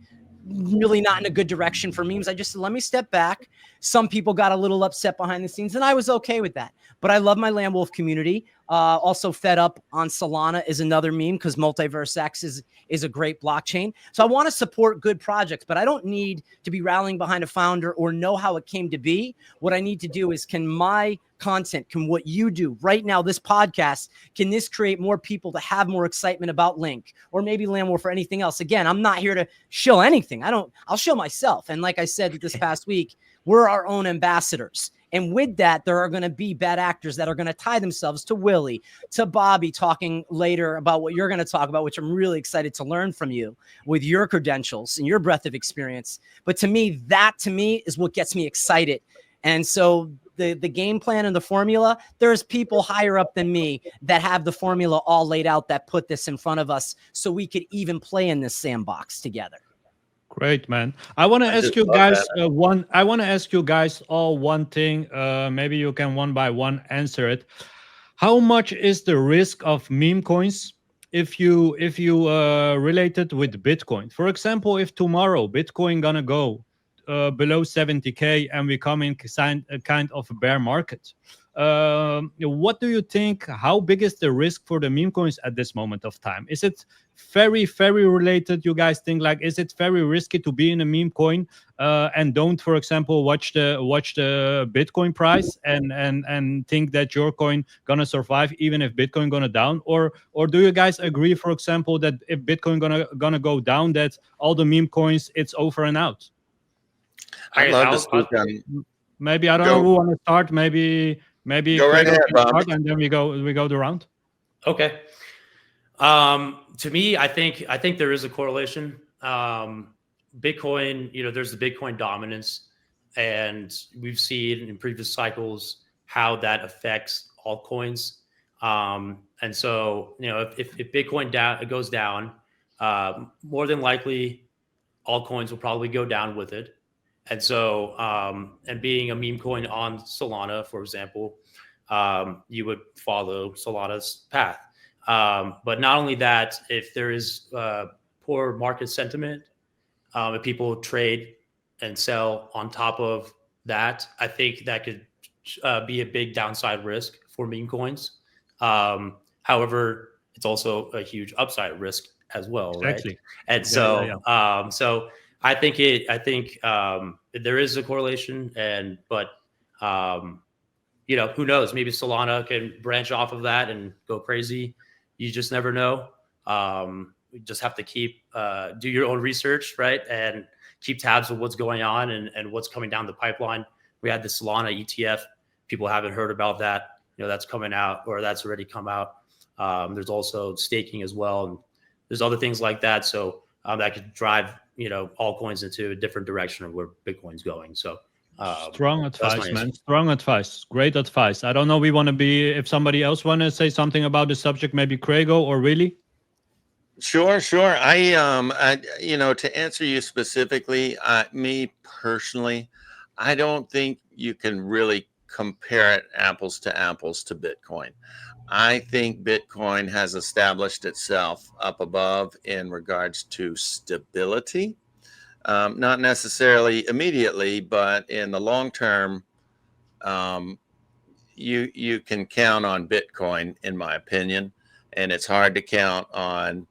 really not in a good direction for memes, I just said, let me step back. Some people got a little upset behind the scenes, and I was okay with that. But I love my Landwolf community. Also fed up on Solana is another meme, because Multiverse X is a great blockchain. So I want to support good projects, but I don't need to be rallying behind a founder or know how it came to be. What I need to do is, can my content, can what you do right now, this podcast, can this create more people to have more excitement about LYNK or maybe Landwolf or anything else? Again, I'm not here to shill anything. I'll shill myself. And like I said this past week, we're our own ambassadors. And with that, there are going to be bad actors that are going to tie themselves to Willy, to Bobby, talking later about what you're going to talk about, which I'm really excited to learn from you with your credentials and your breadth of experience. But to me is what gets me excited. And so the game plan and the formula, there's people higher up than me that have the formula all laid out, that put this in front of us so we could even play in this sandbox together. Great, man. I want to ask you guys I want to ask you guys all one thing. Maybe you can one by one answer it. How much is the risk of meme coins if you relate it with Bitcoin? For example, if tomorrow Bitcoin gonna go below 70K and we come in a kind of a bear market, what do you think? How big is the risk for the meme coins at this moment of time? Is it very, very related? You guys think, like, is it very risky to be in a meme coin and don't, for example, watch the Bitcoin price and think that your coin gonna survive even if Bitcoin gonna down? Or do you guys agree, for example, that if Bitcoin gonna go down, that all the meme coins, it's over and out? I'd love to speak on. Maybe I don't know who want to start. Maybe go right ahead, Bob. and then we go the round. Okay. To me, I think there is a correlation. Bitcoin, there's the Bitcoin dominance, and we've seen in previous cycles how that affects altcoins. And so, if Bitcoin goes down, more than likely altcoins will probably go down with it. And so, and being a meme coin on Solana, for example, you would follow Solana's path. But not only that, if there is poor market sentiment, if people trade and sell on top of that, I think that could be a big downside risk for meme coins. However, it's also a huge upside risk as well, Exactly. right? And so, so I think there is a correlation, but who knows? Maybe Solana can branch off of that and go crazy. You just never know. You just have to do your own research, right? And keep tabs of what's going on and what's coming down the pipeline. We had the Solana ETF. People haven't heard about that. That's coming out, or that's already come out. There's also staking as well. And there's other things like that. So that could drive, altcoins into a different direction of where Bitcoin's going. So strong advice, man. Strong advice. Great advice. I don't know. If somebody else want to say something about the subject, maybe CraigO or Willy. Sure. I to answer you specifically, me personally, I don't think you can really compare it apples to apples to Bitcoin. I think Bitcoin has established itself up above in regards to stability, not necessarily immediately, but in the long term, you can count on Bitcoin, in my opinion, and it's hard to count on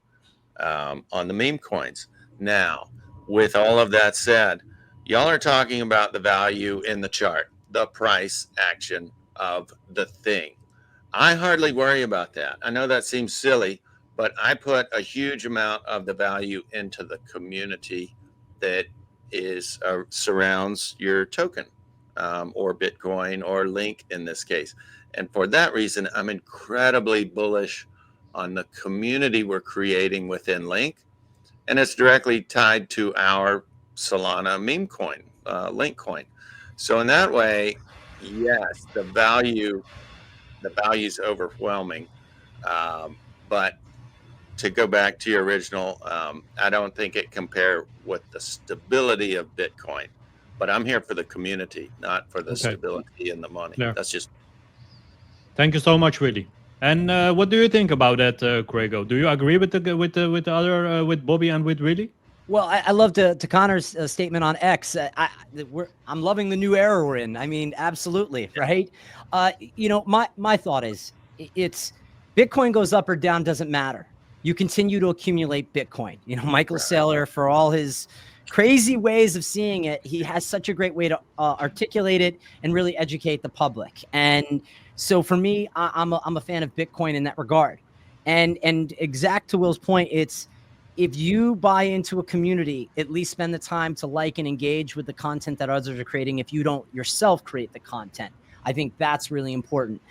the meme coins. Now, with all of that said, y'all are talking about the value in the chart, the price action of the thing. I hardly worry about that. I know that seems silly, but I put a huge amount of the value into the community that surrounds your token, or Bitcoin or LYNK in this case. And for that reason, I'm incredibly bullish on the community we're creating within LYNK, and it's directly tied to our Solana meme coin, LYNK Coin. So in that way, yes, the value's overwhelming. But to go back to your original, I don't think it compare with the stability of Bitcoin. But I'm here for the community, not for the stability and the money. Yeah. That's just. Thank you so much, Willy. And what do you think about that, CraigO? Do you agree with the other with Bobby and with Willy? Well, I love to Connor's statement on X. I'm loving the new era we're in. I mean, absolutely, right? My thought is, it's Bitcoin goes up or down, doesn't matter. You continue to accumulate Bitcoin. Michael Saylor, for all his crazy ways of seeing it, he has such a great way to articulate it and really educate the public. And so for me, I'm a fan of Bitcoin in that regard. And exact to Will's point, it's, if you buy into a community, at least spend the time to like and engage with the content that others are creating. If you don't yourself create the content, I think that's really important.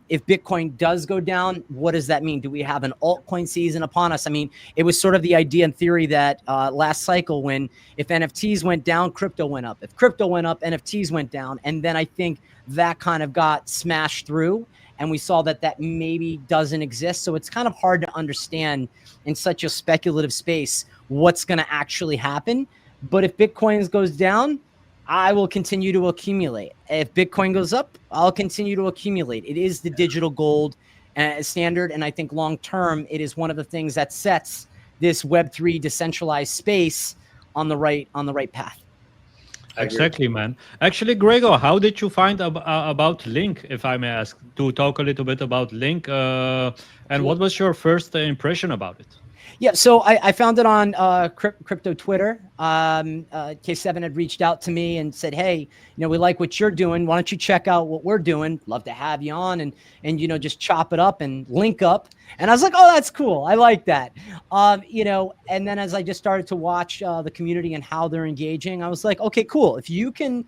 If Bitcoin does go down, what does that mean? Do we have an altcoin season upon us? I mean, it was sort of the idea and theory that last cycle, when if NFTs went down, crypto went up. If crypto went up, NFTs went down. And then I think that kind of got smashed through. And we saw that maybe doesn't exist. So it's kind of hard to understand in such a speculative space what's going to actually happen. But if Bitcoin goes down, I will continue to accumulate. If Bitcoin goes up, I'll continue to accumulate. It is the digital gold standard. And I think long term, it is one of the things that sets this Web3 decentralized space on the right path. Exactly, man. Actually, CraigO, how did you find about LYNK, if I may ask, to talk a little bit about LYNK? And what was your first impression about it? Yeah, so I found it on crypto Twitter. K7 had reached out to me and said, hey, we like what you're doing. Why don't you check out what we're doing? Love to have you on and just chop it up and link up. And I was like, oh, that's cool. I like that. And then as I just started to watch the community and how they're engaging, I was like, okay, cool. If you can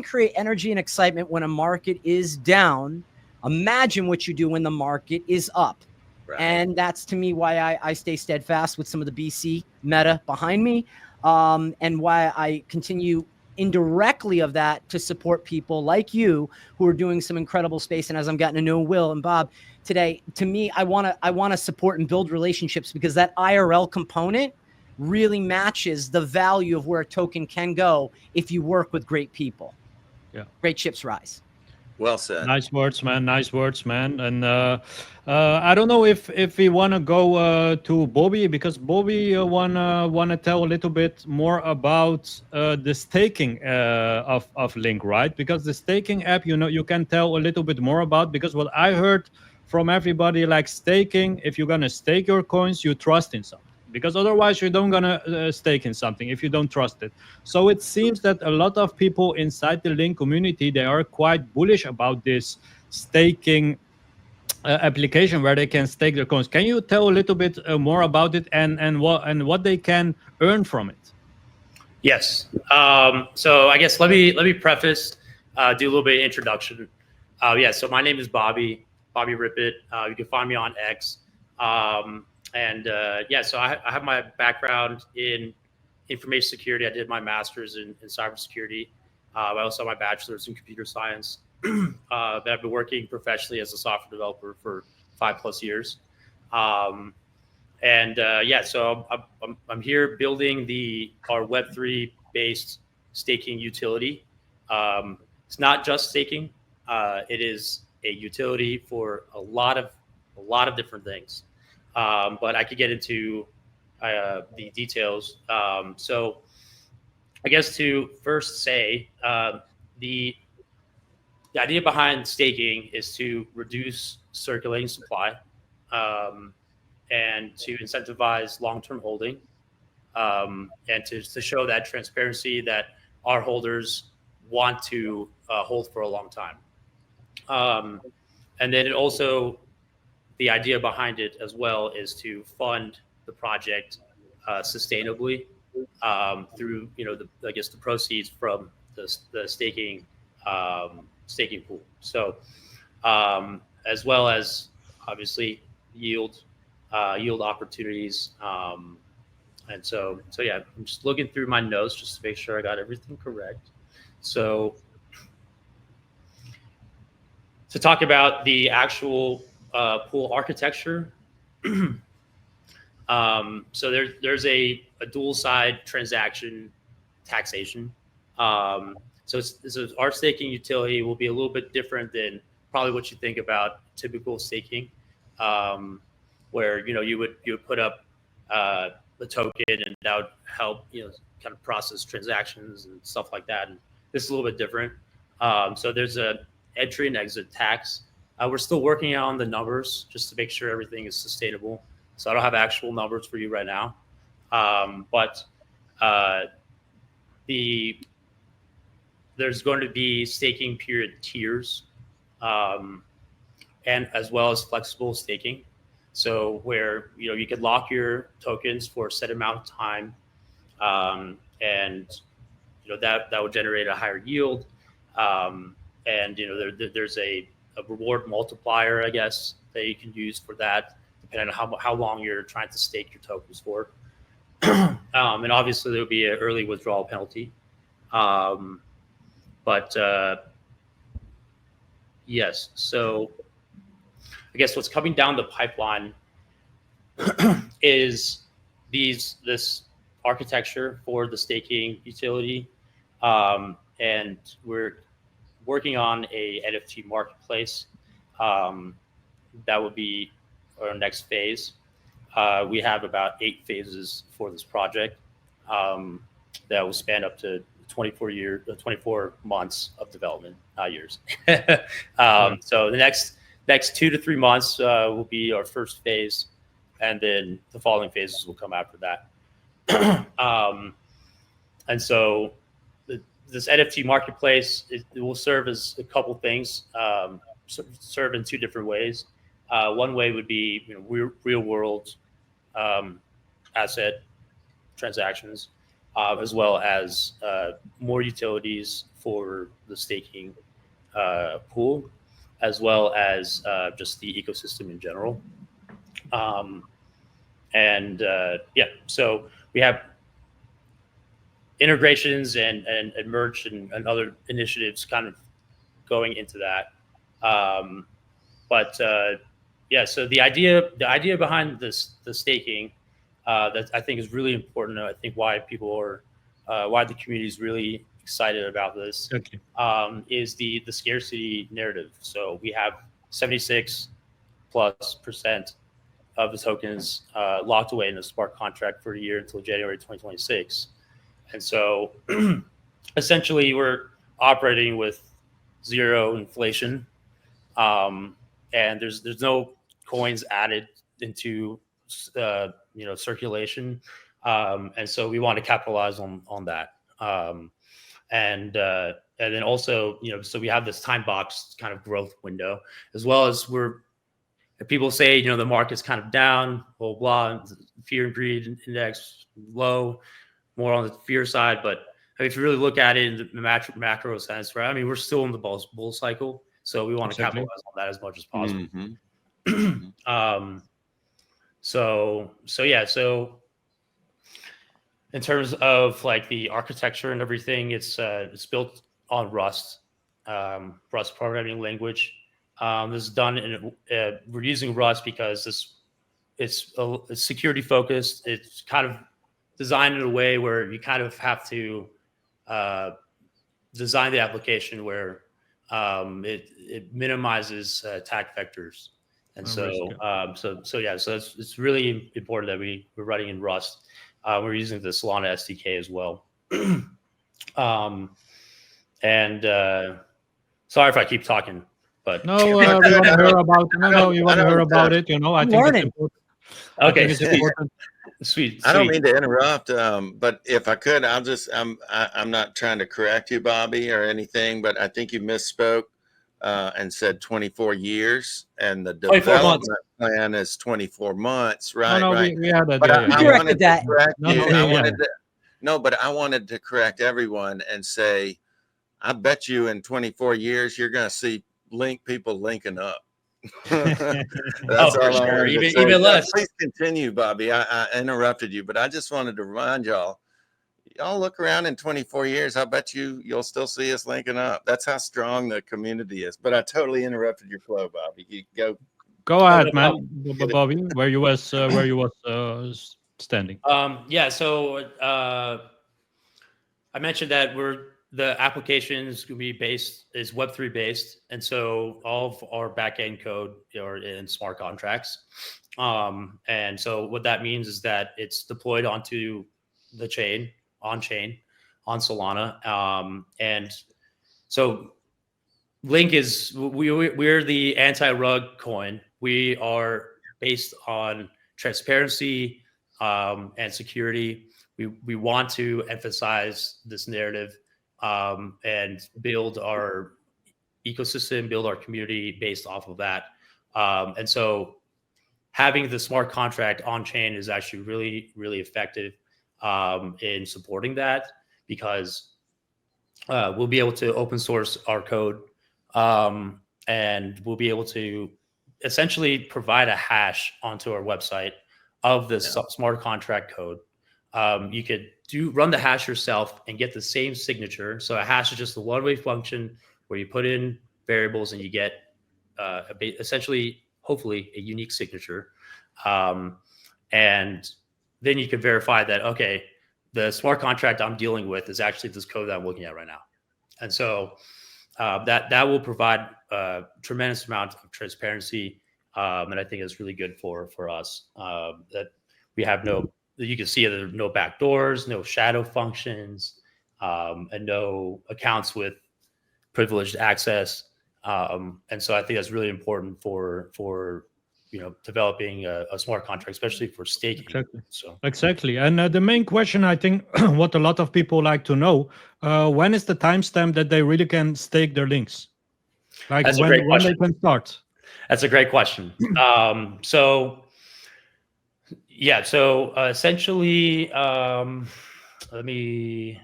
create energy and excitement when a market is down, imagine what you do when the market is up. Right. And that's, to me, why I stay steadfast with some of the BC meta behind me, and why I continue indirectly of that to support people like you who are doing some incredible space. And as I'm getting to know Will and Bob today, to me, I want to support and build relationships, because that IRL component really matches the value of where a token can go if you work with great people. Yeah, great ships rise. Well said. Nice words, man. Nice words, man. And I don't know if we want to go to Bobby, because Bobby wanna tell a little bit more about the staking of Link, right? Because the staking app, you can tell a little bit more about, because what I heard from everybody, like staking, if you're gonna stake your coins, you trust in something, because otherwise you don't gonna stake in something if you don't trust it. So it seems that a lot of people inside the Link community, they are quite bullish about this staking application where they can stake their coins. Can you tell a little bit more about it, and what they can earn from it? Yes. So I guess let me preface, do a little bit of introduction. Yeah. So my name is Bobby Rippet. You can find me on X. Yeah, so I have my background in information security. I did my master's in cybersecurity. I also have my bachelor's in computer science. But I've been working professionally as a software developer for 5+ years. Yeah, so I'm here building our Web3 based staking utility. It's not just staking. It is a utility for a lot of different things. But I could get into the details. So I guess to first say, the idea behind staking is to reduce circulating supply, and to incentivize long-term holding, and to show that transparency that our holders want to hold for a long time. And then it also, the idea behind it as well is to fund the project sustainably through, the proceeds from the staking pool. So as well as obviously yield opportunities. And so yeah, I'm just looking through my notes just to make sure I got everything correct. So to talk about the actual pool architecture. So there's a dual side transaction taxation. So our staking utility will be a little bit different than probably what you think about typical staking, where you would put up the token, and that would help kind of process transactions and stuff like that. And this is a little bit different. So there's a entry and exit tax. We're still working on the numbers just to make sure everything is sustainable. So I don't have actual numbers for you right now. But there's going to be staking period tiers, and as well as flexible staking. So where you could lock your tokens for a set amount of time, and that would generate a higher yield. And there's a reward multiplier, I guess, that you can use for that, depending on how long you're trying to stake your tokens for. And obviously there will be an early withdrawal penalty. Yes, so I guess what's coming down the pipeline is this architecture for the staking utility, and we're working on a NFT marketplace. That would be our next phase. We have about 8 phases for this project that will span up to 24 months of development, not years. So the next 2 to 3 months will be our first phase, and then the following phases will come after that. And so this NFT marketplace, it will serve as a couple things, serve in 2 different ways. One way would be real world asset transactions, as well as more utilities for the staking pool, as well as just the ecosystem in general. So we have integrations and merch and other initiatives kind of going into that. So the idea behind the staking, that I think is really important. I think why people are, why the community is really excited about this is the scarcity narrative. So we have 76+% of the tokens locked away in a smart contract for a year until January 2026. And so essentially we're operating with zero inflation, and there's no coins added into circulation, and so we want to capitalize on that, and then also so we have this time box kind of growth window, as well as people say the market's kind of down, blah blah, fear and greed index low, more on the fear side, but if you really look at it in the macro sense, right? I mean, we're still in the bull cycle, so we want to capitalize on that as much as possible. So in terms of like the architecture and everything, it's built on Rust programming language. This is done in we're using Rust because it's security focused. It's kind of designed in a way where you kind of have to design the application where it minimizes attack vectors, and so it's really important that we're running in Rust. We're using the Solana SDK as well. Sorry if I keep talking, but no, we want to hear about you want to hear about it. I think it's important. Okay, it's important. Sweet. I don't mean to interrupt, but if I could, I'm not trying to correct you, Bobby, or anything, but I think you misspoke and said 24 years, and the development plan is 24 months, right? No, right. We had that. But I wanted to correct you. But I wanted to correct everyone and say, I bet you in 24 years you're going to see people linking up. That's all sure. I Even less. Please continue, Bobby. I interrupted you, but I just wanted to remind y'all look around in 24 years. I bet you'll still see us linking up. That's how strong the community is. But I totally interrupted your flow, Bobby. You go ahead, man. Bobby, where you was standing. So I mentioned that the application is going to be is Web3 based, and so all of our backend code are in smart contracts. And so what that means is that it's deployed onto the chain, on Solana. And so LYNK we're the anti-rug coin. We are based on transparency and security. We want to emphasize this narrative and build our ecosystem, build our community based off of that. And so having the smart contract on chain is actually really, really effective in supporting that, because we'll be able to open source our code, and we'll be able to essentially provide a hash onto our website of the smart contract code. You could run the hash yourself and get the same signature. So a hash is just a one-way function where you put in variables and you get essentially, hopefully, a unique signature. And then you can verify that, okay, the smart contract I'm dealing with is actually this code that I'm looking at right now. And so that will provide a tremendous amount of transparency. And I think it's really good for us that we have you can see there are no backdoors, no shadow functions, and no accounts with privileged access. And so I think that's really important for developing a smart contract, especially for staking. Exactly. And the main question, I think, what a lot of people like to know, when is the timestamp that they really can stake their links? Like when they can start? That's a great question. So essentially, let me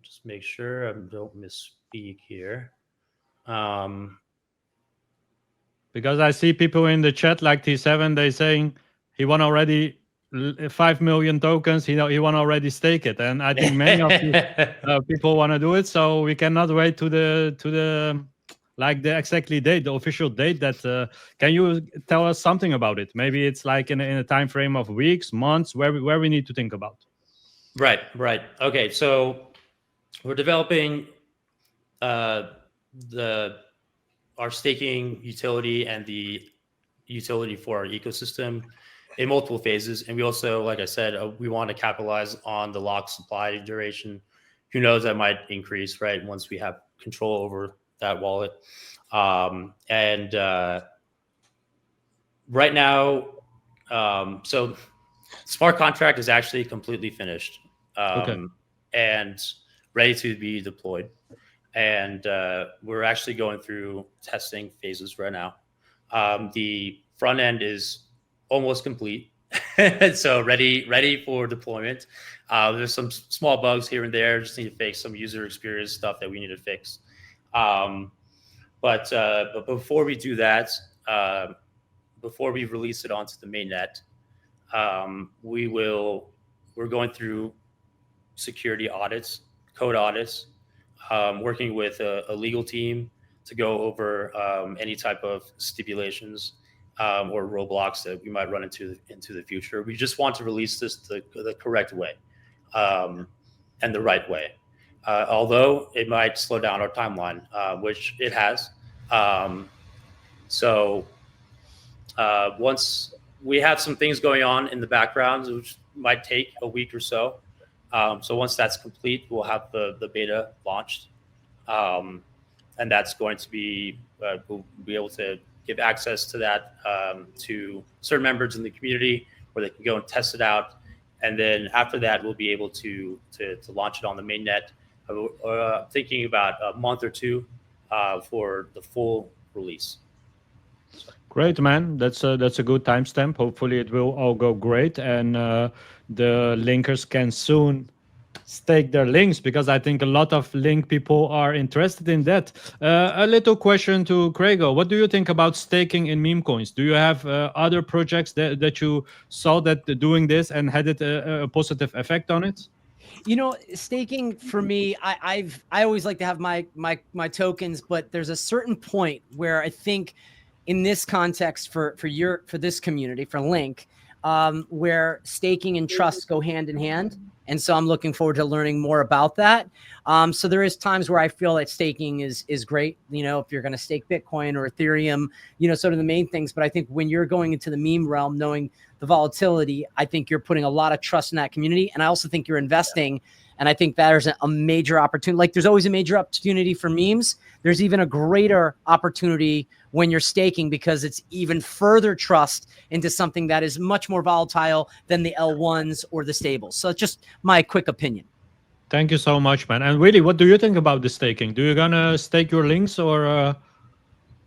just make sure I don't misspeak here. Because I see people in the chat like T7, they saying he won already 5 million tokens. He want already stake it, and I think many of you people want to do it. So we cannot wait to the like the exactly date, the official date. That can you tell us something about it? Maybe it's like in a time frame of weeks, months, where we need to think about. Right. Okay. So we're developing our staking utility and the utility for our ecosystem in multiple phases. And we also, like I said, we want to capitalize on the lock supply duration. Who knows, that might increase, right, once we have control over that wallet. And right now, so smart contract is actually completely finished and ready to be deployed. And we're actually going through testing phases right now. The front end is almost complete, so ready for deployment. There's some small bugs here and there. Just need to fix some user experience stuff that we need to fix. But before we do that, before we release it onto the mainnet, we're going through security audits, code audits, working with a legal team to go over any type of stipulations or roadblocks that we might run into the future. We just want to release this the correct way and the right way. Although it might slow down our timeline, which it has. So once we have some things going on in the background, which might take a week or so. So once that's complete, we'll have the beta launched. And that's going to be, we'll be able to give access to that to certain members in the community where they can go and test it out. And then after that, we'll be able to launch it on the mainnet. Thinking about a month or two for the full release. Great, man. That's a good timestamp. Hopefully it will all go great, and the linkers can soon stake their links, because I think a lot of link people are interested in that. A little question to CraigO. What do you think about staking in Memecoins? Do you have other projects that you saw that doing this and had it a positive effect on it? You know, staking for me, I always like to have my tokens, but there's a certain point where I think in this context for this community, for LYNK, where staking and trust go hand in hand. And so I'm looking forward to learning more about that. So there is times where I feel that staking is great, you know, if you're going to stake Bitcoin or Ethereum, you know, sort of the main things. But I think when you're going into the meme realm, knowing the volatility, I think you're putting a lot of trust in that community. And I also think you're investing. And I think there's a major opportunity. Like there's always a major opportunity for memes. There's even a greater opportunity when you're staking, because it's even further trust into something that is much more volatile than the L1s or the stables. So it's just my quick opinion. Thank you so much, man. And Willy, what do you think about the staking? Do you gonna stake your links or?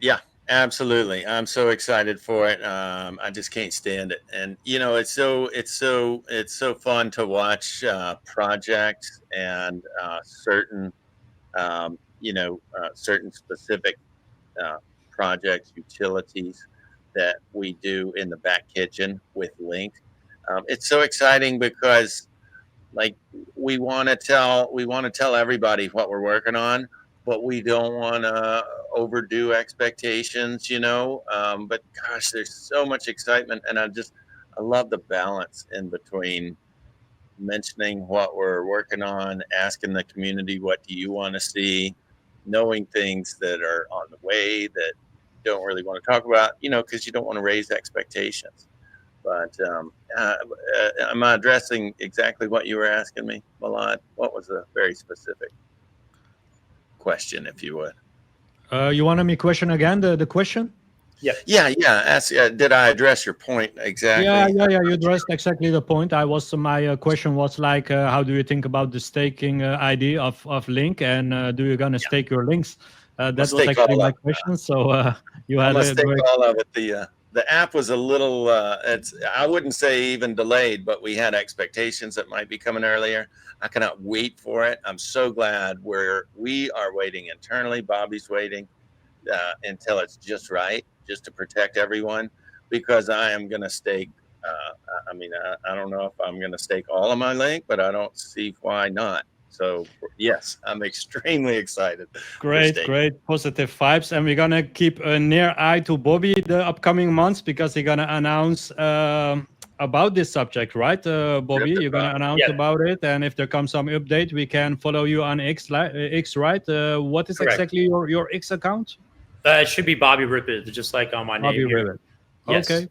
Yeah, absolutely. I'm so excited for it. I just can't stand it. And you know, it's so fun to watch projects and certain certain specific projects, utilities that we do in the back kitchen with LYNK. It's so exciting because like we want to tell everybody what we're working on, but we don't want to overdo expectations, you know. But gosh, there's so much excitement, and I love the balance in between mentioning what we're working on, asking the community, what do you want to see, knowing things that are on the way that you don't really want to talk about, you know, because you don't want to raise expectations. But am I addressing exactly what you were asking me, Milad? What was a very specific question, if you would? You want me question again, the question? Yeah. Ask, did I address your point exactly? Yeah. You addressed exactly the point. My question was like, how do you think about the staking idea of LYNK, and do you gonna stake your links? That was actually my question. So you had a great... all of it. The app was a little. I wouldn't say even delayed, but we had expectations that might be coming earlier. I cannot wait for it. I'm so glad we are waiting internally. Bobby's waiting until it's just right, just to protect everyone, because I am going to stake. I don't know if I'm going to stake all of my LYNK, but I don't see why not. So yes, I'm extremely excited. Great positive vibes, and we're gonna keep a near eye to Bobby the upcoming months, because he's gonna announce about this subject, right, Bobby? You're gonna announce Yeah, about it, and if there comes some update, we can follow you on X, right? What is correct. exactly your X account? It should be Bobby Rippet, just like on my Bobby name here. Ribbit. Yes. Okay,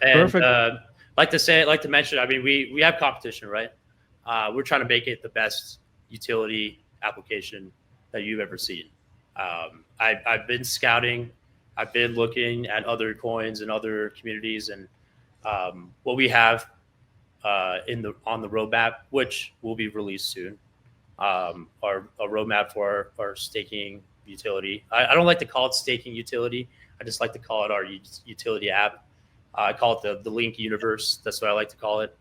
And perfect. like to mention, I mean, we have competition, right? We're trying to make it the best utility application that you've ever seen. I've been scouting, I've been looking at other coins and other communities, and what we have on the roadmap, which will be released soon, our a roadmap for our staking utility. I don't like to call it staking utility. I just like to call it our utility app. I call it the LYNK universe. That's what I like to call it.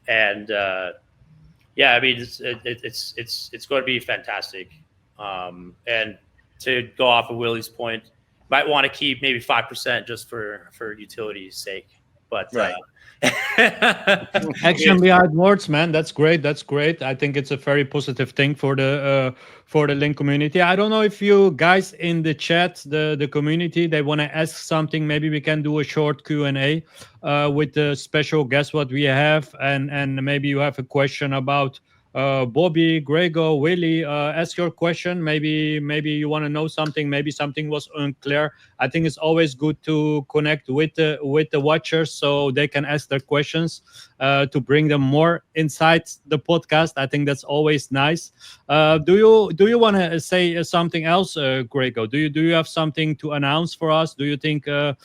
And yeah, I mean, it's going to be fantastic. And to go off of Willy's point, might want to keep maybe 5% just for utility's sake. But Right. Action behind words, man. That's great. That's great. I think it's a very positive thing for the LYNK community. I don't know if you guys in the chat, the community, they want to ask something. Maybe we can do a short Q&A with the special guest what we have, and maybe you have a question about Bobby, CraigO, Willy. Ask your question. Maybe you want to know something. Maybe something was unclear. I think it's always good to connect with the watchers so they can ask their questions to bring them more inside the podcast. I think that's always nice. Do you want to say something else, CraigO? Do you have something to announce for us? Do you think did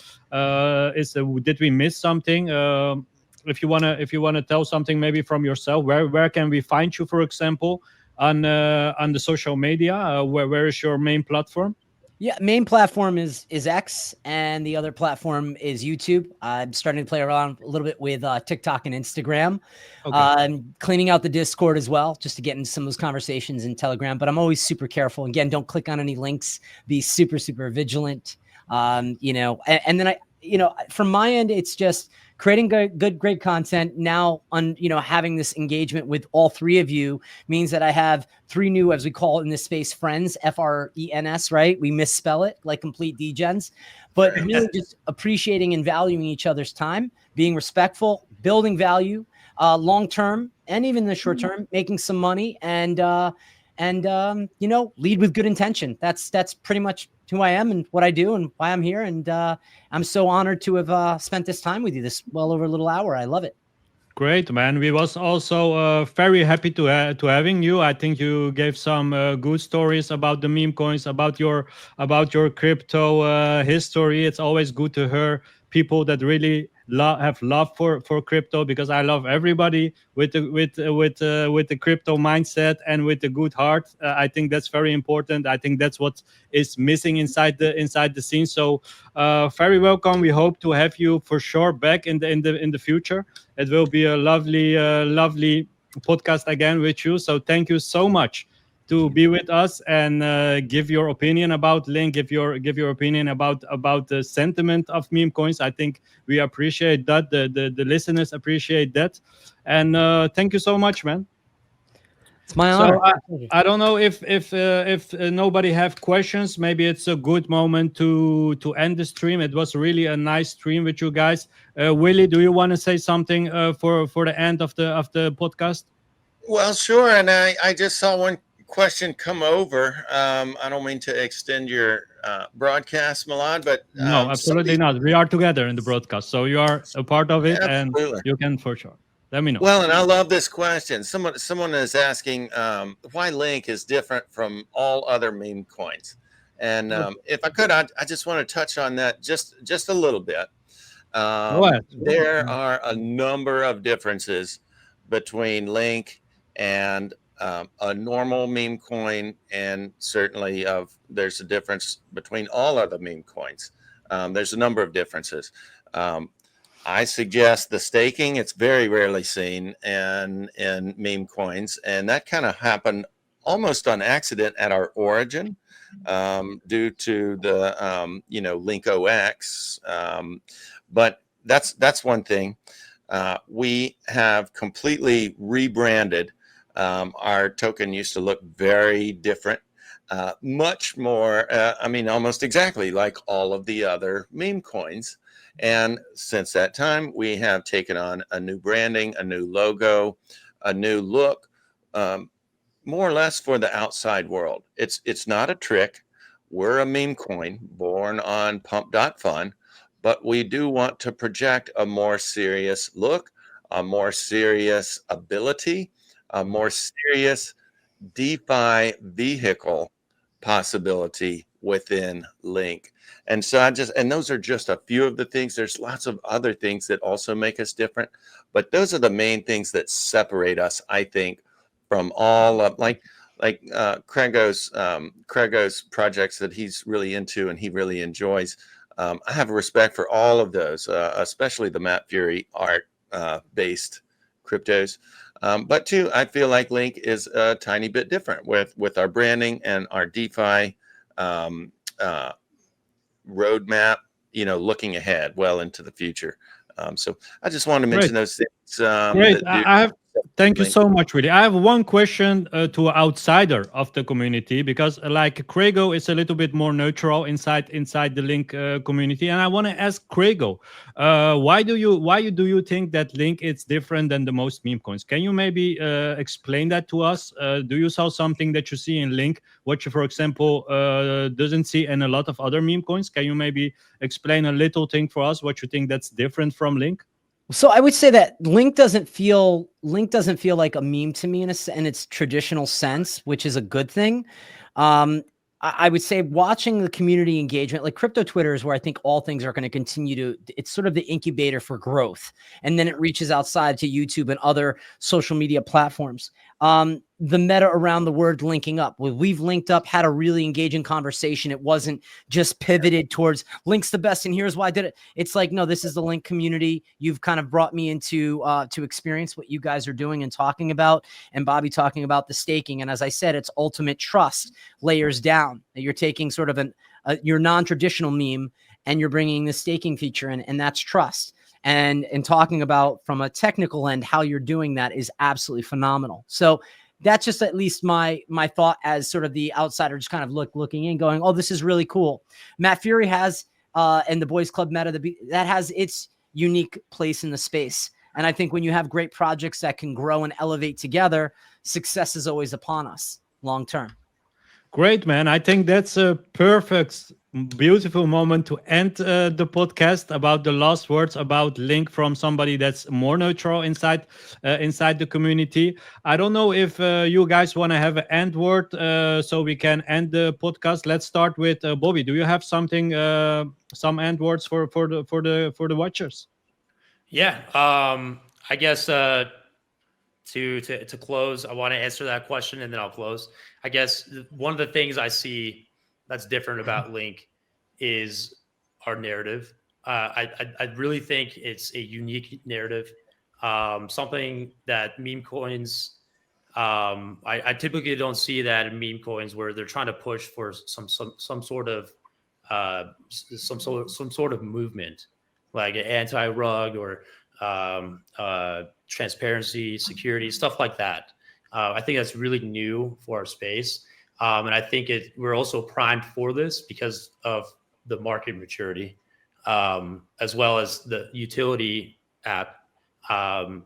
we miss something? If you wanna tell something maybe from yourself, where can we find you, for example, on the social media? Where is your main platform? Yeah, main platform is X, and the other platform is YouTube. I'm starting to play around a little bit with TikTok and Instagram. Okay. I'm cleaning out the Discord as well, just to get into some of those conversations in Telegram. But I'm always super careful. Again, don't click on any links. Be super vigilant. And then from my end, it's just creating great content. Now, having this engagement with all three of you means that I have three new, as we call it in this space, friends, FRENS, right? We misspell it like complete degens, but really just appreciating and valuing each other's time, being respectful, building value, long-term, and even the short term, making some money, and lead with good intention. That's pretty much who I am and what I do and why I'm here. And I'm so honored to have spent this time with you, this well over a little hour. I love it. Great, man. We was also very happy to having you. I think you gave some good stories about the meme coins, about your crypto history. It's always good to hear people that really have love for crypto, because I love everybody with the crypto mindset and with the good heart. I think that's very important. I think that's what is missing inside the scene. So very welcome. We hope to have you for sure back in the future. It will be a lovely podcast again with you. So thank you so much to be with us and give your opinion about LYNK, give your opinion about the sentiment of meme coins. I think we appreciate that. The listeners appreciate that. And thank you so much, man. It's my honor. So I don't know if nobody have questions. Maybe it's a good moment to end the stream. It was really a nice stream with you guys. Willy, do you want to say something for the end of the podcast? Well, sure. And I just saw one question come over. I don't mean to extend your broadcast, Milad, but no, absolutely not. We are together in the broadcast, so you are a part of it, absolutely. And you can for sure. Let me know. Well, and I love this question. Someone is asking why LYNK is different from all other meme coins. And if I could, I just want to touch on that just a little bit. There are a number of differences between LYNK and a normal meme coin, and certainly there's a difference between all other meme coins. There's a number of differences. I suggest the staking. It's very rarely seen in meme coins, and that kind of happened almost on accident at our origin due to the LYNKOX. But that's one thing. We have completely rebranded. Our token used to look very different, much more. Almost exactly like all of the other meme coins. And since that time, we have taken on a new branding, a new logo, a new look, more or less for the outside world. It's not a trick. We're a meme coin born on pump.fun, but we do want to project a more serious look, a more serious ability, a more serious DeFi vehicle possibility within LYNK. And so and those are just a few of the things. There's lots of other things that also make us different, but those are the main things that separate us, I think, from all of CraigO's projects that he's really into and he really enjoys. I have a respect for all of those, especially the Matt Fury art based cryptos. But too, I feel like LYNK is a tiny bit different with our branding and our DeFi roadmap, looking ahead well into the future. So I just want to mention those things. Great. Thank you so much, Willy. I have one question to an outsider of the community, because like CraigO is a little bit more neutral inside the LYNK community, and I want to ask CraigO, why do you think that LYNK is different than the most meme coins? Can you maybe explain that to us? Do you saw something that you see in LYNK, what you, for example, doesn't see in a lot of other meme coins? Can you maybe explain a little thing for us what you think that's different from LYNK? So I would say that LYNK doesn't feel like a meme to me in its traditional sense, which is a good thing. I would say watching the community engagement, like crypto Twitter is where I think all things are going to continue to, it's sort of the incubator for growth. And then it reaches outside to YouTube and other social media platforms. The meta around the word linking up. We've linked up, had a really engaging conversation. It wasn't just pivoted towards LYNK's the best and here's why I did it. It's like, no, this is the LYNK community. You've kind of brought me into to experience what you guys are doing and talking about, and Bobby talking about the staking. And as I said, it's ultimate trust layers down. You're taking sort of your non-traditional meme and you're bringing the staking feature in, and that's trust. And talking about from a technical end, how you're doing that is absolutely phenomenal. So that's just at least my thought as sort of the outsider, just kind of looking in going, oh, this is really cool. Matt Fury has, and the Boys Club meta, that has its unique place in the space. And I think when you have great projects that can grow and elevate together, success is always upon us long term. Great, man. I think that's a perfect, beautiful moment to end the podcast about the last words about LYNK from somebody that's more neutral inside the community. I don't know if you guys want to have an end word so we can end the podcast. Let's start with Bobby. Do you have something, some end words for the watchers? Yeah, I guess to close, I want to answer that question and then I'll close. I guess one of the things I see that's different about LYNK is our narrative. I really think it's a unique narrative, something that meme coins. I typically don't see that in meme coins where they're trying to push for some sort of movement, like an anti-rug or transparency, security, stuff like that. I think that's really new for our space. And I think we're also primed for this because of the market maturity, as well as the utility app. The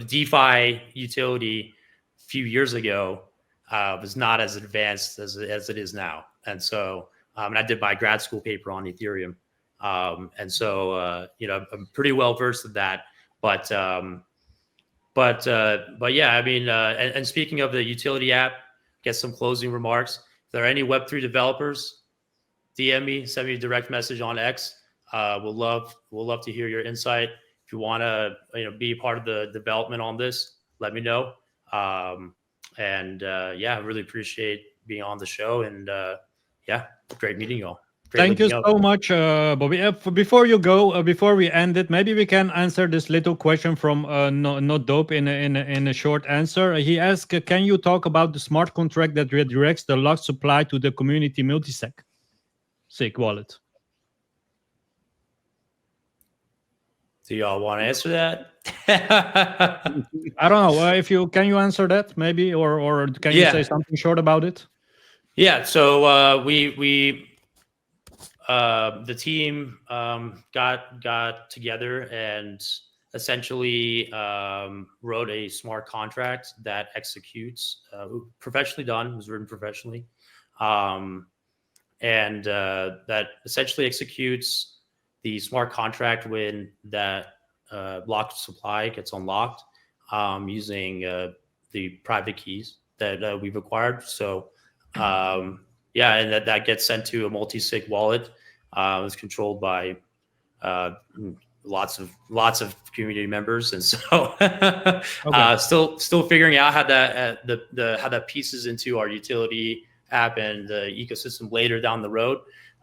DeFi utility a few years ago was not as advanced as it is now. And so, and I did my grad school paper on Ethereum. And so, I'm pretty well versed in that, but yeah, I mean, and speaking of the utility app, get some closing remarks. If there are any Web3 developers, DM me, send me a direct message on X. We'll love to hear your insight. If you want to, be part of the development on this, let me know. Yeah, I really appreciate being on the show, and great meeting you all. Thank you so much, Bobby. Before you go, before we end it, maybe we can answer this little question from Not Dope in a short answer. He asked, can you talk about the smart contract that redirects the locked supply to the community multisig wallet? Do y'all want to answer that? I don't know. Can you answer that maybe, or can you say something short about it? Yeah. So we the team got together and essentially wrote a smart contract that executes, professionally done, was written professionally, and that essentially executes the smart contract when that locked supply gets unlocked using the private keys that we've acquired. So yeah, and that gets sent to a multi-sig wallet. It's controlled by lots of community members, and so still figuring out how that how that pieces into our utility app and the ecosystem later down the road.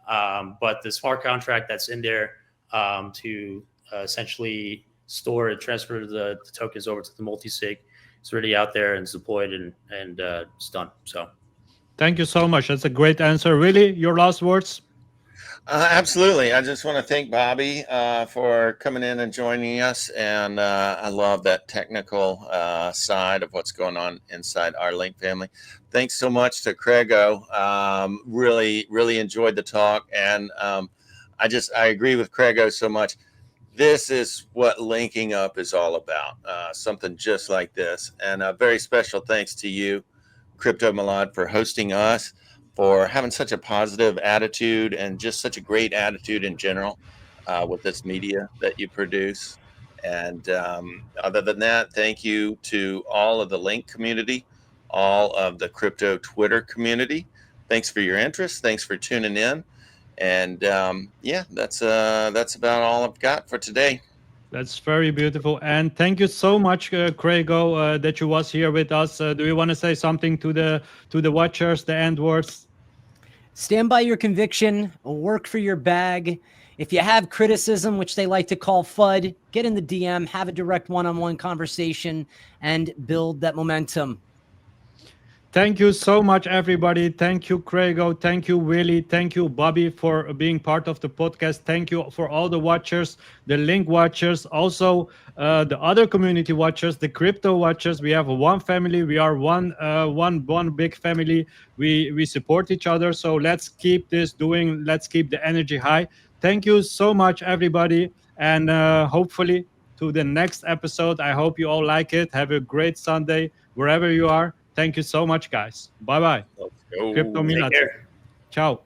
But the smart contract that's in there to essentially store and transfer the tokens over to the multi-sig, it's already out there and it's deployed and it's done. So thank you so much. That's a great answer. Willy, your last words? Absolutely. I just want to thank Bobby for coming in and joining us. And I love that technical side of what's going on inside our LYNK family. Thanks so much to CraigO. Really enjoyed the talk. And I agree with CraigO so much. This is what linking up is all about, something just like this. And a very special thanks to you, Crypto Milad, for hosting us, for having such a positive attitude and just such a great attitude in general with this media that you produce. And other than that, thank you to all of the LYNK community, all of the crypto Twitter community. Thanks for your interest. Thanks for tuning in. And yeah, that's about all I've got for today. That's very beautiful. And thank you so much, CraigO, that you was here with us. Do you want to say something to the watchers, the end words? Stand by your conviction, work for your bag. If you have criticism, which they like to call FUD, get in the DM, have a direct one-on-one conversation, and build that momentum. Thank you so much, everybody. Thank you, CraigO. Thank you, Willy. Thank you, Bobby, for being part of the podcast. Thank you for all the watchers, the LYNK watchers, also the other community watchers, the crypto watchers. We have one family. We are one big family. We support each other. So let's keep this doing. Let's keep the energy high. Thank you so much, everybody. And hopefully to the next episode. I hope you all like it. Have a great Sunday wherever you are. Thank you so much, guys. Bye-bye. Let's go. Crypto Milad. Ciao.